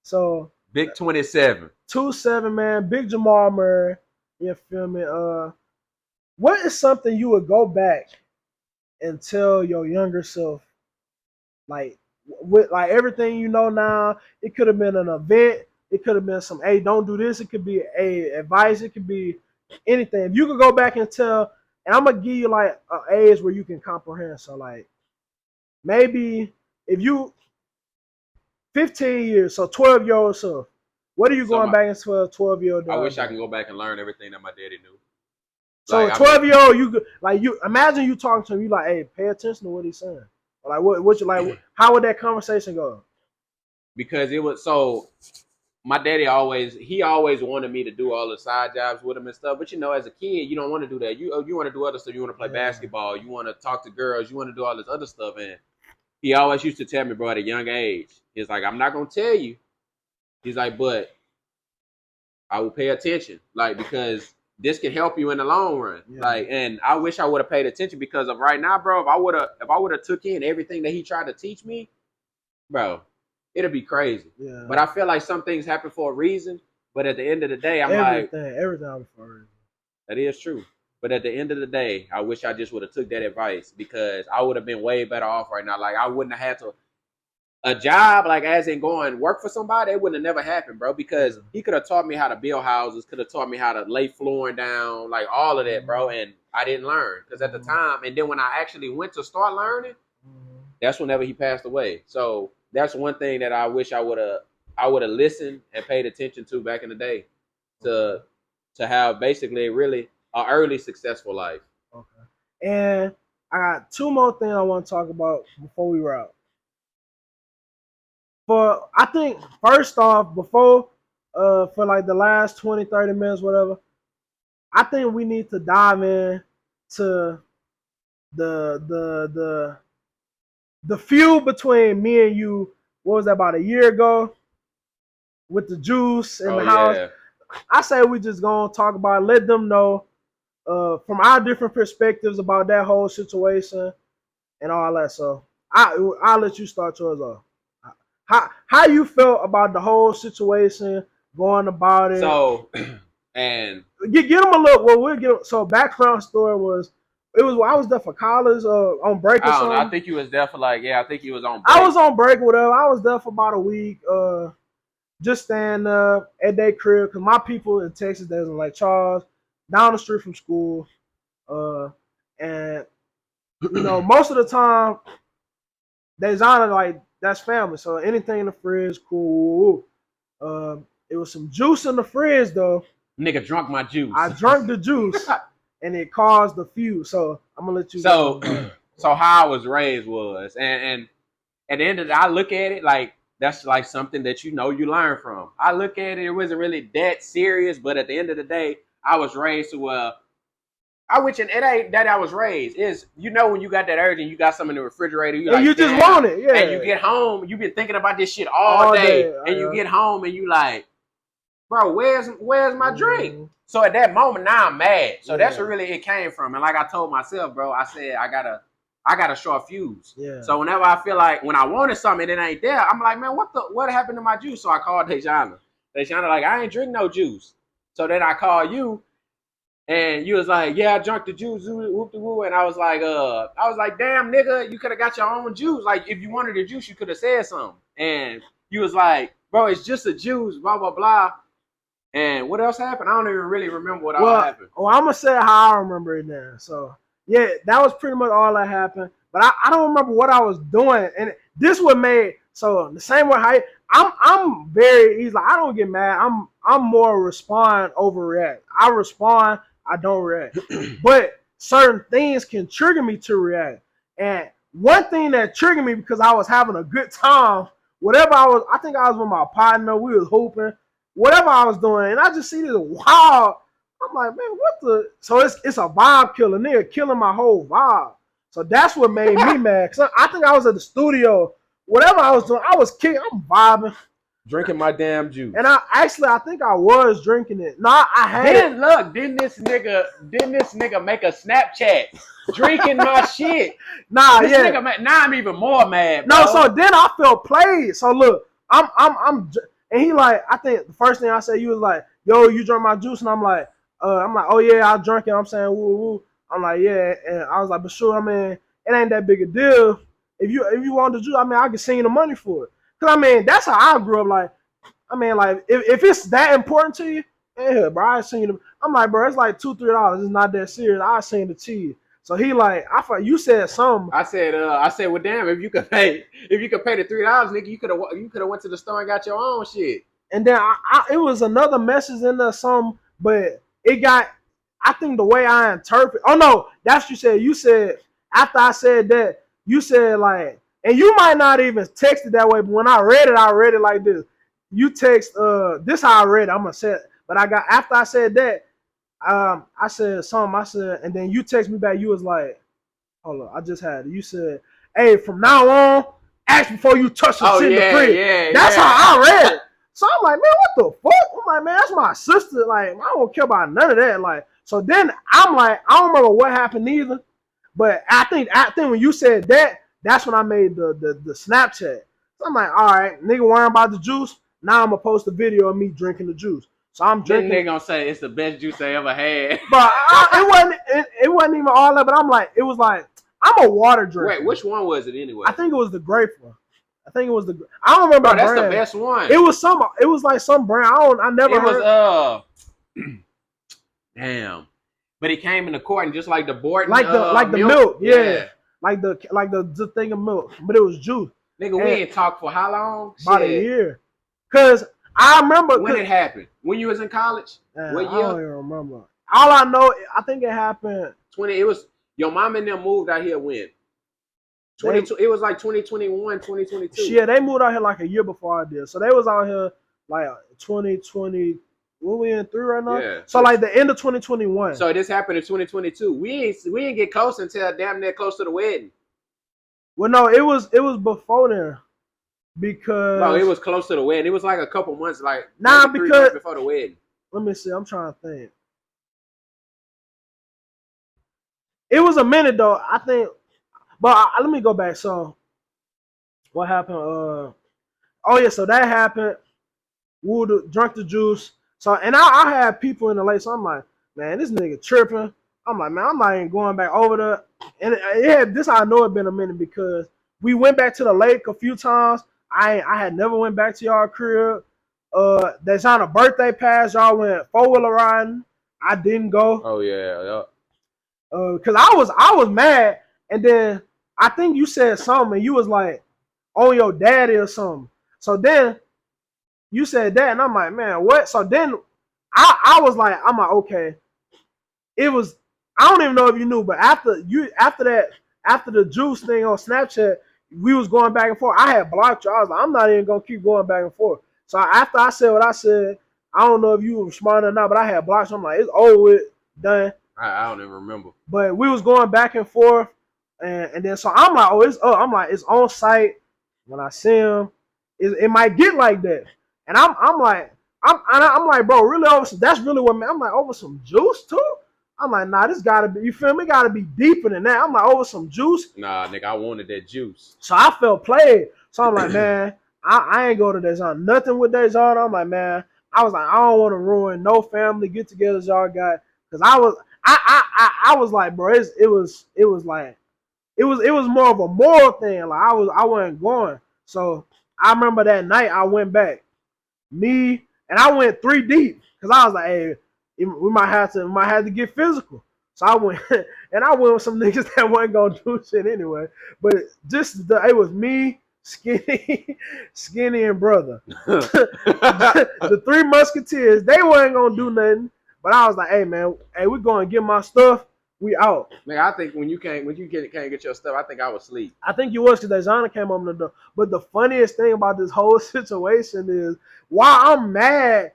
Speaker 1: So
Speaker 2: Big 27.
Speaker 1: 2-7, man, Big Jamal Murray. You feel me? What is something you would go back and tell your younger self, like with like everything you know now? It could have been an event. It could have been some, hey, don't do this. It could be a advice. It could be anything. If you could go back and tell, and I'm gonna give you like an age where you can comprehend. So like maybe if you 15 years, so 12-year-old self, what are you
Speaker 2: So
Speaker 1: going back into a 12-year-old?
Speaker 2: I wish I could go back and learn everything that my daddy knew.
Speaker 1: So
Speaker 2: Like,
Speaker 1: 12-year-old, you could like you imagine you talking to him, you like, hey, pay attention to what he's saying. Or like what you like? How would that conversation go?
Speaker 2: because it was so. My daddy always wanted me to do all the side jobs with him and stuff. But as a kid, you don't want to do that. You want to do other stuff. You want to play basketball. You want to talk to girls. You want to do all this other stuff. And he always used to tell me, bro, at a young age, he's like, I'm not gonna tell you. He's like, but I will pay attention, like because this can help you in the long run.
Speaker 1: Yeah.
Speaker 2: Like, and I wish I would have paid attention because of right now, bro. If I would have took in everything that he tried to teach me, bro, it'll be crazy.
Speaker 1: Yeah.
Speaker 2: But I feel like some things happen for a reason. But at the end of the day, I'm
Speaker 1: everything for a reason.
Speaker 2: That is true. But at the end of the day, I wish I just would have took that advice because I would have been way better off right now. Like I wouldn't have had to a job, like as in going work for somebody, it wouldn't have never happened, bro. Because he could have taught me how to build houses, could have taught me how to lay flooring down, like all of that, bro. And I didn't learn because at the time, and then when I actually went to start learning, that's whenever he passed away. So that's one thing that I wish I would have listened and paid attention to back in the day, to have basically really an early successful life.
Speaker 1: Okay. And I got two more things I want to talk about before we wrap. For I think first off, before for like the last 20, 30 minutes, whatever, I think we need to dive in to the the feud between me and you. What was that, about a year ago with the juice in the house?
Speaker 2: Yeah.
Speaker 1: I say we just gonna talk about it, let them know from our different perspectives about that whole situation and all that. So I'll let you start yours off. How you felt about the whole situation, going about it?
Speaker 2: So, and
Speaker 1: get them a look. Well, we'll get so background story was I was there for college on break or something.
Speaker 2: I think you was there for I think you was on break.
Speaker 1: I was on break, whatever. I was there for about a week, just staying at their crib because my people in Texas, there's like Charles, down the street from school, and most of the time they honor like that's family. So anything in the fridge, cool. It was some juice in the fridge though.
Speaker 2: Nigga drunk my juice.
Speaker 1: I drank the juice, and it caused the feud. So I'm gonna let you.
Speaker 2: So how I was raised was, and at the end of the day, I look at it like that's like something that you learn from. I look at it, it wasn't really that serious, but at the end of the day, I was raised to it ain't that I was raised. Is when you got that urge and you got something in the refrigerator,
Speaker 1: you just want it, yeah.
Speaker 2: And you get home, you've been thinking about this shit all day. And you get home and you like, bro, where's my drink? So at that moment, now I'm mad. So that's where really it came from. And like I told myself, bro, I said I got a short fuse.
Speaker 1: Yeah.
Speaker 2: So whenever I feel like when I wanted something and it ain't there, I'm like, man, what happened to my juice? So I called Dejana. Dejana like, I ain't drink no juice. So then I called you. And you was like, yeah, I drank the juice, whoop-de-woo. And I was like, damn, nigga, you could have got your own juice. Like, if you wanted the juice, you could have said something. And you was like, bro, it's just a juice, blah, blah, blah. And what else happened? I don't even really remember what all happened.
Speaker 1: Well, I'm going to say how I remember it now. So, yeah, that was pretty much all that happened. But I don't remember what I was doing. And this was made, so the same way I'm very easy. Like, I don't get mad. I'm more respond, overreact. I respond, I don't react. But certain things can trigger me to react. And one thing that triggered me because I was having a good time, I think I was with my partner, we was hooping. whatever I was doing, and I just see this wild. I'm like, man, what the? So it's a vibe killer, nigga, killing my whole vibe. So that's what made me mad. Cause I think I was at the studio, whatever I was doing, I was kicking, I'm vibing,
Speaker 2: Drinking my damn juice.
Speaker 1: and I think I was drinking it. No, I had it.
Speaker 2: Then look, didn't this nigga make a Snapchat drinking my shit?
Speaker 1: Nah,
Speaker 2: This
Speaker 1: yeah.
Speaker 2: nigga, now I'm even more mad. Bro.
Speaker 1: No, so then I felt played. So look, and he like, I think the first thing I said, you was like, yo, you drank my juice, and I'm like, oh yeah, I drank it. I'm saying, woo woo. I'm like, yeah, and I was like, but sure, I mean, it ain't that big a deal. If you want the juice, I mean, I can send you the money for it. Cause I mean, that's how I grew up. Like, I mean, like, if it's that important to you, yeah, bro, I send you the. I'm like, bro, it's like $2-3. It's not that serious. I send it to you. So he like, I thought you said something.
Speaker 2: I said, well, damn, if you could pay the $3, nigga, you could have went to the store and got your own shit.
Speaker 1: And then it was another message in there, some, but it got. I think the way I interpret. Oh no, that's what you said. You said after I said that, you said like, and you might not even text it that way, but when I read it like this. You text this how I read it. I'm gonna say it, but I got after I said that, I said something. I said, and then you text me back. You was like, hold on, I just had it. You said, hey, from now on, ask before you touch the shit in the fridge.
Speaker 2: Yeah,
Speaker 1: that's how I read it. So I'm like, man, what the fuck? I'm like, man, that's my sister. Like, I don't care about none of that. Like, so then I'm like, I don't remember what happened either. But I think when you said that, that's when I made the Snapchat. So I'm like, all right, nigga worrying about the juice. Now I'm gonna post a video of me drinking the juice. So I'm drinking.
Speaker 2: Then they gonna say it's the best juice they ever had.
Speaker 1: But it wasn't even all that. But I'm like, it was like I'm a water drinker.
Speaker 2: Wait, which one was it anyway?
Speaker 1: I think it was the grape one. I don't remember.
Speaker 2: Bro, that's the best one.
Speaker 1: It was like some brand. I never heard.
Speaker 2: It was damn. But it came in the carton just like the Borden,
Speaker 1: like the milk, yeah. Like the thing of milk, but it was juice.
Speaker 2: Nigga, we ain't talked for how long?
Speaker 1: About a year. Cause I remember
Speaker 2: when it happened. When you was in college? What year?
Speaker 1: I don't even remember. All I know, I think it happened.
Speaker 2: It was your mom and them moved out here when? 22. It was like 2021, 2022.
Speaker 1: Yeah, they moved out here like a year before I did. So they was out here like 2020. What we in 3 right now?
Speaker 2: Yeah.
Speaker 1: So like the end of 2021.
Speaker 2: So this happened in 2022. We ain't get close until damn near close to the wedding.
Speaker 1: Well, no, it was before then. Because
Speaker 2: no, it was close to the wedding. It was like a couple months, like
Speaker 1: because
Speaker 2: 3 months before the wedding.
Speaker 1: Let me see. I'm trying to think. It was a minute though. I think, but let me go back. So, what happened? Oh yeah, so that happened. Drunk the juice. So, and I had people in the lake. So I'm like, man, this nigga tripping. I'm like, man, I'm not even going back over there. And this I know it been a minute because we went back to the lake a few times. I had never went back to y'all crib. That's on a birthday pass. Y'all went 4-wheeler riding. I didn't go.
Speaker 2: Oh yeah.
Speaker 1: Cause I was mad, and then I think you said something. And you was like on your daddy or something. So then you said that, and I'm like, man, what? So then I was like, I'm like, okay. It was. I don't even know if you knew, but after the juice thing on Snapchat, we was going back and forth. I had blocked you. I was like, I'm not even gonna keep going back and forth. So after I said what I said, I don't know if you were smart or not, but I had blocked you. I'm like, it's over with, done.
Speaker 2: I don't even remember.
Speaker 1: But we was going back and forth, and then so I'm like, oh, it's up. I'm like, it's on site. When I see him, it might get like that. And I'm like, bro, really over. That's really what I'm like over some juice too. I'm like, nah, this gotta be. You feel me? Gotta be deeper than that. I'm like over some juice.
Speaker 2: Nah, nigga, I wanted that juice.
Speaker 1: So I felt played. So I'm like, man, I ain't go to Dejan. Nothing with Dejan. I'm like, man, I was like, I don't want to ruin no family get-togethers y'all got. Cause I was like, bro, it was more of a moral thing. Like I wasn't going. So I remember that night I went back. Me and I went 3 deep because I was like, hey, we might have to get physical. So I went and I went with some niggas that wasn't gonna do shit anyway. But it was me, Skinny and brother. The 3 musketeers, they wasn't gonna do nothing. But I was like, hey man, we gonna get my stuff. We out.
Speaker 2: Man, I think when you can't get your stuff, I think I was asleep.
Speaker 1: I think you was because Dejan came on the door. But the funniest thing about this whole situation is while I'm mad,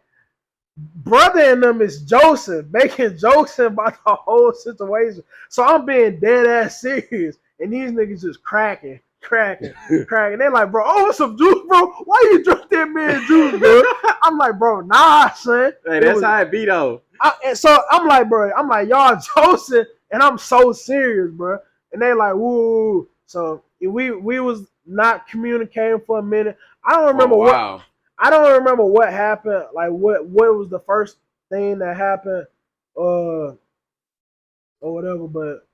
Speaker 1: brother in them is Joseph, making jokes about the whole situation. So I'm being dead ass serious, and these niggas just cracking. They're like, bro, oh, some juice, bro. Why you drink that man juice, bro? I'm like, bro, nah, son.
Speaker 2: Hey, that's how it be though.
Speaker 1: And so I'm like, bro, y'all Joseph, and I'm so serious, bro. And they like, woo. So we was not communicating for a minute. I don't remember
Speaker 2: wow.
Speaker 1: I don't remember what happened. Like what was the first thing that happened, or whatever. But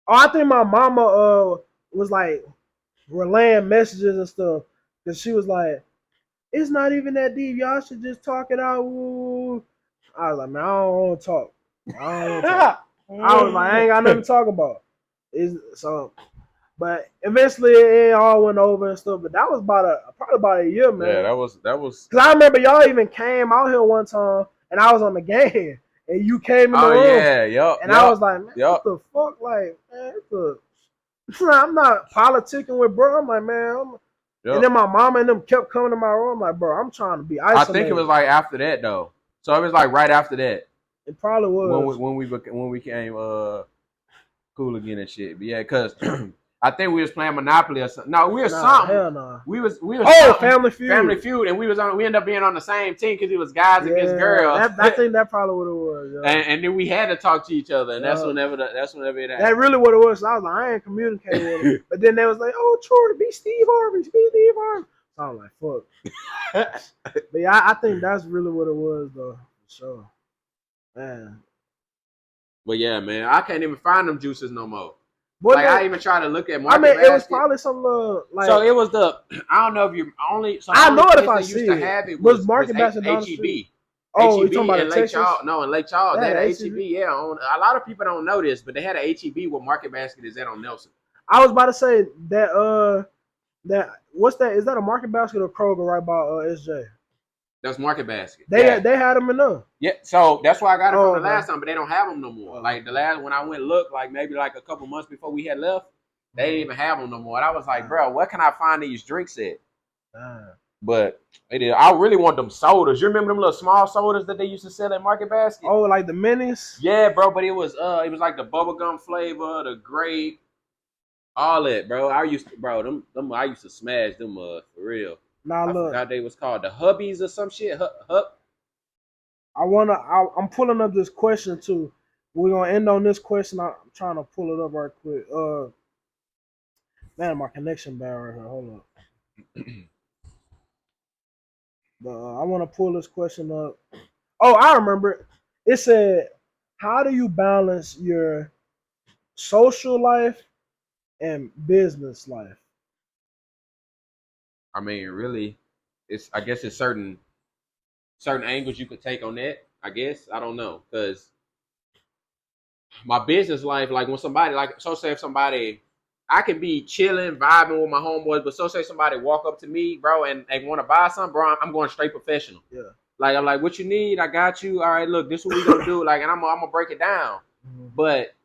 Speaker 1: I think my mama was like relaying messages and stuff because she was like, "It's not even that deep. Y'all should just talk it out." Woo. I was like, "Man, I don't want to talk. I don't want to talk." I was like, "I ain't got nothing to talk about." So, but eventually it all went over and stuff. But that was probably about a year, man.
Speaker 2: Yeah, that was.
Speaker 1: Cause I remember y'all even came out here one time, and I was on the game, and you came in the room.
Speaker 2: Oh yeah, yup.
Speaker 1: And I was like, man, what the fuck, like, man, I'm not politicking with bro. I'm like, man, and then my mama and them kept coming to my room. I'm like, bro, I'm trying to be isolated.
Speaker 2: I think it was like after that though. So it was like right after that.
Speaker 1: It probably was
Speaker 2: when we became cool again and shit. But yeah, cause I think we was playing Monopoly or something. No, we were something.
Speaker 1: Hell no.
Speaker 2: We was
Speaker 1: Family Feud.
Speaker 2: Family Feud, and we ended up being on the same team because it was guys against girls.
Speaker 1: I think that probably what it was. Yeah.
Speaker 2: And then we had to talk to each other, and that's whenever it happened.
Speaker 1: That really what it was. So I was like, I ain't communicating with him. But then they was like, oh, Troy, be Steve Harvey. So I was like, fuck. But yeah, I think that's really what it was, though. For sure. Man.
Speaker 2: But yeah, man, I can't even find them juices no more.
Speaker 1: Boy,
Speaker 2: like I even tried to look at Market Basket.
Speaker 1: It was probably some like.
Speaker 2: So it was I don't know if you only. So
Speaker 1: I know it if I see
Speaker 2: used
Speaker 1: it.
Speaker 2: To have it was
Speaker 1: Market Basket
Speaker 2: HEB.
Speaker 1: Oh,
Speaker 2: HEB
Speaker 1: you talking about
Speaker 2: in Lake Charles? No, in Lake Charles, they had an HEB. Yeah, a lot of people don't know this, but they had an HEB where Market Basket is at on Nelson.
Speaker 1: I was about to say that. What's that? Is that a Market Basket or Kroger right by SJ?
Speaker 2: That's Market Basket.
Speaker 1: They had them in there.
Speaker 2: Yeah, so that's why I got it from the last time, but they don't have them no more. Like the last when I went look, like maybe like a couple months before we had left, they didn't even have them no more. And I was like, bro, where can I find these drinks at? But I really want them sodas. You remember them little small sodas that they used to sell at Market Basket?
Speaker 1: Oh, like the minis?
Speaker 2: Yeah, bro. But it was like the bubblegum flavor, the grape, all that, bro. I used to smash them for real.
Speaker 1: Nah, look.
Speaker 2: I forgot they was called the Hubbies or some shit.
Speaker 1: I'm pulling up this question too. We're gonna end on this question. I'm trying to pull it up right quick. Man, my connection bad right here. Hold up. But I want to pull this question up. Oh, I remember it. It said, "How do you balance your social life and business life?"
Speaker 2: I mean, really, I guess it's certain angles you could take on that. I guess I don't know, because my business life, like when somebody say if somebody, I can be chilling, vibing with my homeboys, but say somebody walk up to me, bro, and they want to buy something, bro, I'm going straight professional.
Speaker 1: Yeah.
Speaker 2: Like I'm like, what you need? I got you. All right, look, this is what we gonna do. Like, and I'm gonna break it down. Mm-hmm. But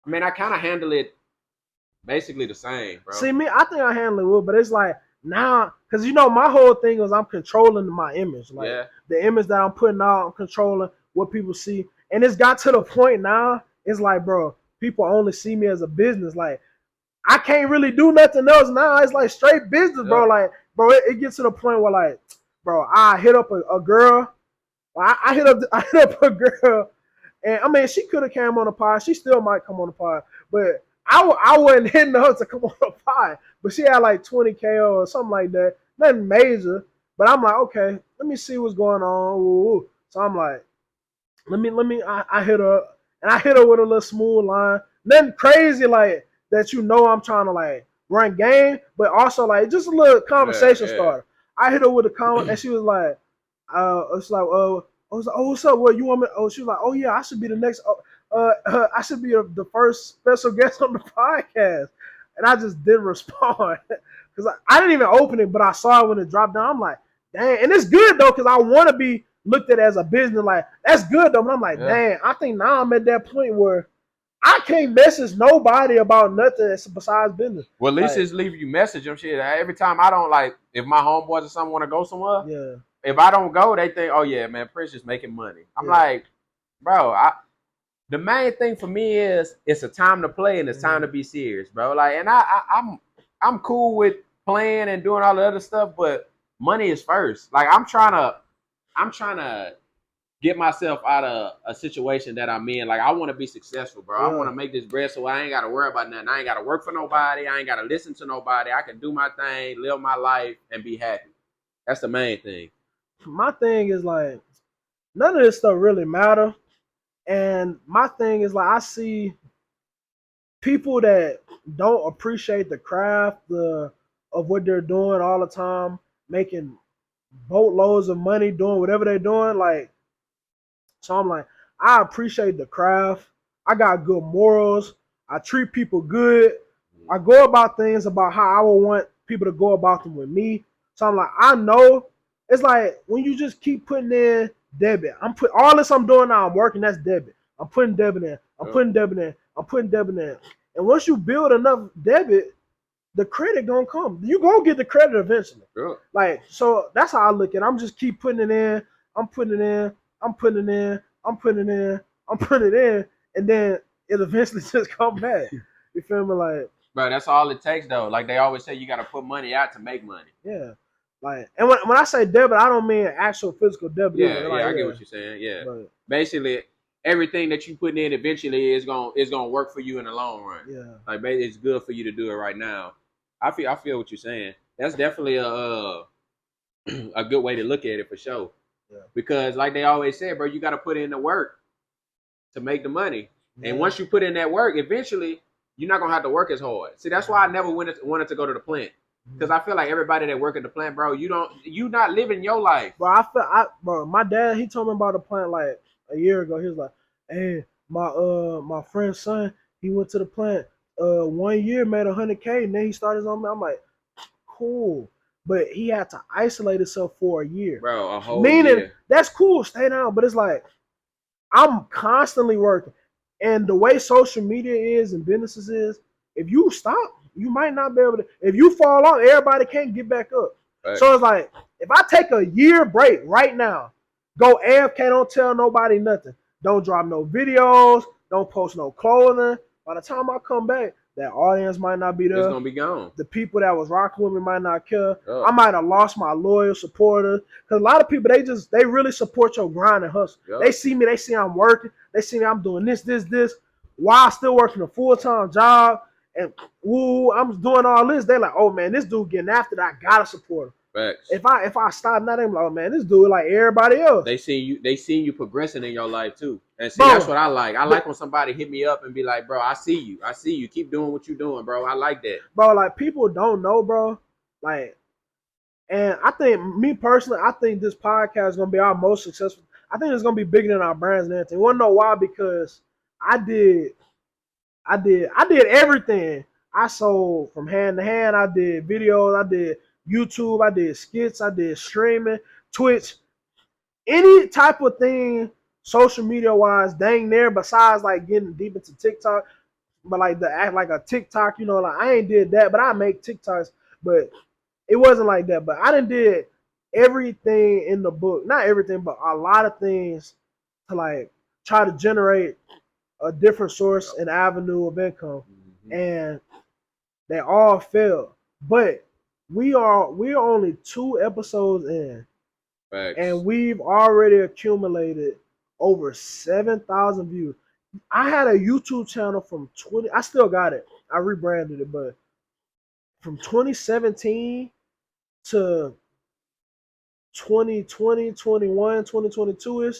Speaker 2: I mean, I kind of handle it basically the same, bro.
Speaker 1: See, I think I handle it well, but it's like now, because my whole thing is I'm controlling my image, like the image that I'm putting out, I'm controlling what people see, and it's got to the point now. It's like, bro, people only see me as a business. Like, I can't really do nothing else now. It's like straight business, bro. Like, bro, it gets to the point where, like, bro, I hit up a girl. I hit up a girl, and I mean, she could have came on the pod. She still might come on the pod, but I wasn't hitting her to come on the pod. But she had like 20K or something like that. Nothing major. But I'm like, okay, let me see what's going on. Ooh. So I'm like, let me. I hit her, and I hit her with a little smooth line. Nothing crazy like that. I'm trying to like run game, but also like just a little conversation starter. I hit her with a comment, and she was like, it's like, I was like, oh, what's up? What you want me? Oh, she was like, oh yeah, I should be the next. I should be the first special guest on the podcast, and I just didn't respond because I didn't even open it, but I saw it when it dropped down. I'm like, dang, and it's good though because I want to be looked at as a business. Like, that's good though, but I'm like, dang, I think now I'm at that point where I can't message nobody about nothing besides business.
Speaker 2: Well, at least it's leave you message them shit. Every time I don't like, if my homeboys or something want to go somewhere, if I don't go, they think, oh yeah, man, Prince is making money. I'm like, bro, the main thing for me is it's a time to play and it's time to be serious, bro. Like, and I'm cool with playing and doing all the other stuff, but money is first. Like, I'm trying to get myself out of a situation that I'm in. Like, I want to be successful, bro. I want to make this bread so I ain't got to worry about nothing. I ain't got to work for nobody. I ain't got to listen to nobody. I can do my thing, live my life, and be happy. That's the main thing.
Speaker 1: My thing is like, none of this stuff really matter. And my thing is like, I see people that don't appreciate the craft of what they're doing all the time, making boatloads of money doing whatever they're doing. Like, so I'm like, I appreciate the craft. I got good morals. I treat people good. I go about things about how I would want people to go about them with me. So I'm like, I know it's like when you just keep putting in debit. All this I'm doing now, I'm working, that's debit. I'm putting debit in. I'm putting debit in. I'm putting debit in. And once you build enough debit, the credit gonna come. You gonna get the credit eventually. Like, so that's how I look at it. I'm just keep putting it in. I'm putting it in. I'm putting it in. I'm putting it in. I'm putting it in, and then it eventually just come back. You feel me? Like,
Speaker 2: bro, that's all it takes though. Like they always say, you got to put money out to make money.
Speaker 1: Yeah. Like, and when I say debit, I don't mean actual physical debit.
Speaker 2: Yeah, either. I get what you're saying. Yeah, but basically, everything that you put in eventually is gonna work for you in the long run.
Speaker 1: Yeah,
Speaker 2: like it's good for you to do it right now. I feel what you're saying. That's definitely a a good way to look at it for sure. Yeah. Because like they always say, bro, you got to put in the work to make the money. Yeah. And once you put in that work, eventually you're not gonna have to work as hard. See, that's why I never wanted to go to the plant. Because I feel like everybody that work at the plant, bro, you not living your life.
Speaker 1: Bro, my dad, he told me about the plant like a year ago. He was like, hey, my friend's son, he went to the plant 1 year, made $100K, and then he started his own. I'm like, cool. But he had to isolate himself for a year.
Speaker 2: Bro, a whole year.
Speaker 1: That's cool, stay down. But it's like, I'm constantly working. And the way social media is and businesses is, if you stop, you might not be able to. If you fall off, everybody can't get back up. Right. So it's like, if I take a year break right now, go AFK, don't tell nobody nothing. Don't drop no videos. Don't post no clothing. By the time I come back, that audience might not be there.
Speaker 2: It's gonna be gone.
Speaker 1: The people that was rocking with me might not care. I might have lost my loyal supporters. Because a lot of people, they really support your grind and hustle. They see me, they see I'm working. They see me, I'm doing this, while still working a full-time job. And I'm doing all this. They're like, oh man, this dude getting after that. I gotta support him.
Speaker 2: Facts.
Speaker 1: If I stop now, they're like, oh man, this dude like everybody else.
Speaker 2: They see you progressing in your life too. And see, that's what I like. I like when somebody hit me up and be like, bro, I see you. Keep doing what you're doing, bro. I like that.
Speaker 1: Bro, like people don't know, bro. Like, and I think me personally, I think this podcast is gonna be our most successful. I think it's gonna be bigger than our brands and everything. You wanna know why? Because I did everything. I sold from hand to hand. I did videos. I did YouTube. I did skits. I did streaming, Twitch, any type of thing, social media wise, dang near. Besides like getting deep into TikTok, but like the act like a TikTok, you know, like I ain't did that, but I make TikToks, but it wasn't like that. But I done did everything in the book, not everything, but a lot of things to like try to generate a different source and avenue of income, and they all failed. But we're only 2 episodes in.
Speaker 2: Facts.
Speaker 1: And we've already accumulated over 7,000 views. I had a YouTube channel from I still got it. I rebranded it, but from 2017 to 2020, 21, 2022-ish,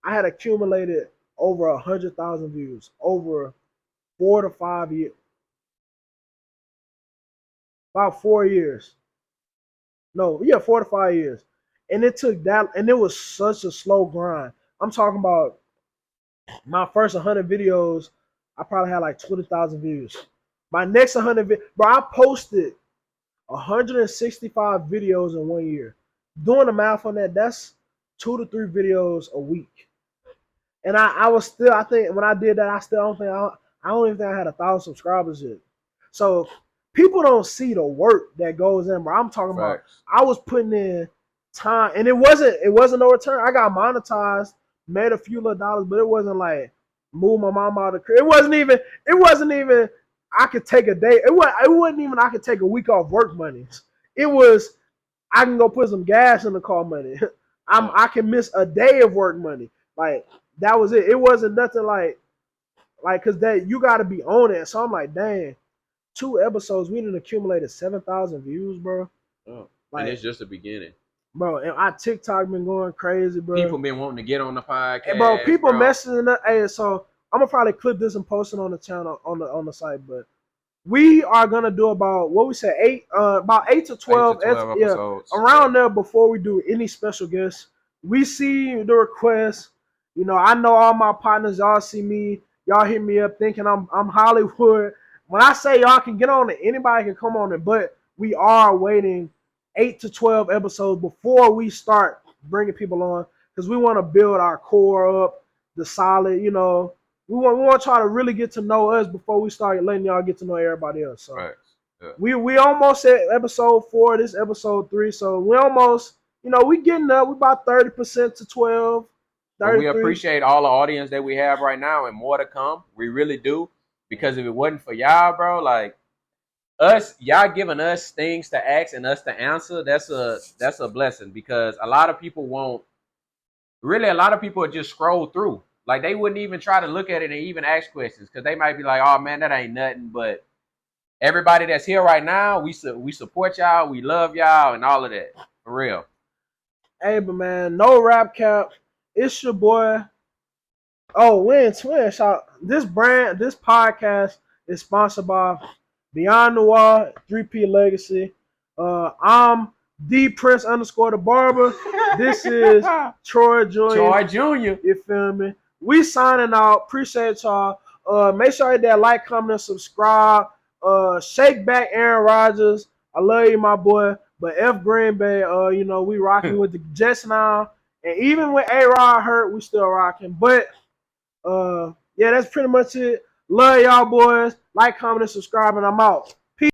Speaker 1: I had accumulated over 100,000 views over 4 to 5 years. About 4 years. No, yeah, 4 to 5 years. And it took that, and it was such a slow grind. I'm talking about my first 100 videos, I probably had like 20,000 views. My next 100, bro, I posted 165 videos in 1 year. Doing the math on that, that's 2 to 3 videos a week. And I was still, I think when I did that, I don't even think I had 1,000 subscribers yet. So people don't see the work that goes in, bro. I'm talking about, I was putting in time, and it wasn't no return. I got monetized, made a few little dollars, but it wasn't like move my mom out of the crib. It wasn't even I could take a day. It wasn't even I could take a week off work money. It was I can go put some gas in the car money. I can miss a day of work money. Like that was it. It wasn't nothing like cause that you gotta be on it. So I'm like, dang, 2 episodes, we didn't accumulated 7,000 views, bro.
Speaker 2: Oh.
Speaker 1: Like,
Speaker 2: and it's just the beginning.
Speaker 1: Bro, and our TikTok been going crazy, bro.
Speaker 2: People been wanting to get on the podcast.
Speaker 1: Hey, bro, people messaging up. Hey, so I'm gonna probably clip this and post it on the channel on the site, but we are gonna do about what we said about 8 to 12
Speaker 2: episodes.
Speaker 1: Around there before we do any special guests. We see the requests. You know, I know all my partners. Y'all see me. Y'all hit me up thinking I'm Hollywood. When I say y'all can get on it, anybody can come on it. But we are waiting 8 to 12 episodes before we start bringing people on because we want to build our core up, the solid. You know, we want to try to really get to know us before we start letting y'all get to know everybody else. So
Speaker 2: right. Yeah.
Speaker 1: we almost at episode 4. This episode 3, so we almost, you know, we getting up. We about 30% to 12.
Speaker 2: But we appreciate all the audience that we have right now and more to come. We really do, because if it wasn't for y'all, bro, like y'all giving us things to ask and us to answer, that's a blessing, because a lot of people just scroll through. Like they wouldn't even try to look at it and even ask questions because they might be like, oh man, that ain't nothing. But everybody that's here right now, we support y'all, we love y'all, and all of that. For real.
Speaker 1: Hey, but man, no rap cap. It's your boy. Oh, Twin shout. This podcast is sponsored by Beyond the Wall, 3P Legacy. I'm the Prince _ the Barber. This is Troy Jr.
Speaker 2: Troy Jr.
Speaker 1: You feel me? We signing out. Appreciate y'all. Make sure you hit that like, comment, and subscribe. Shake back Aaron Rodgers. I love you, my boy. But F Green Bay, you know, we rocking with the Jets now. And even when A-Rod hurt, we still rocking. But yeah, that's pretty much it. Love y'all boys. Like, comment, and subscribe, and I'm out.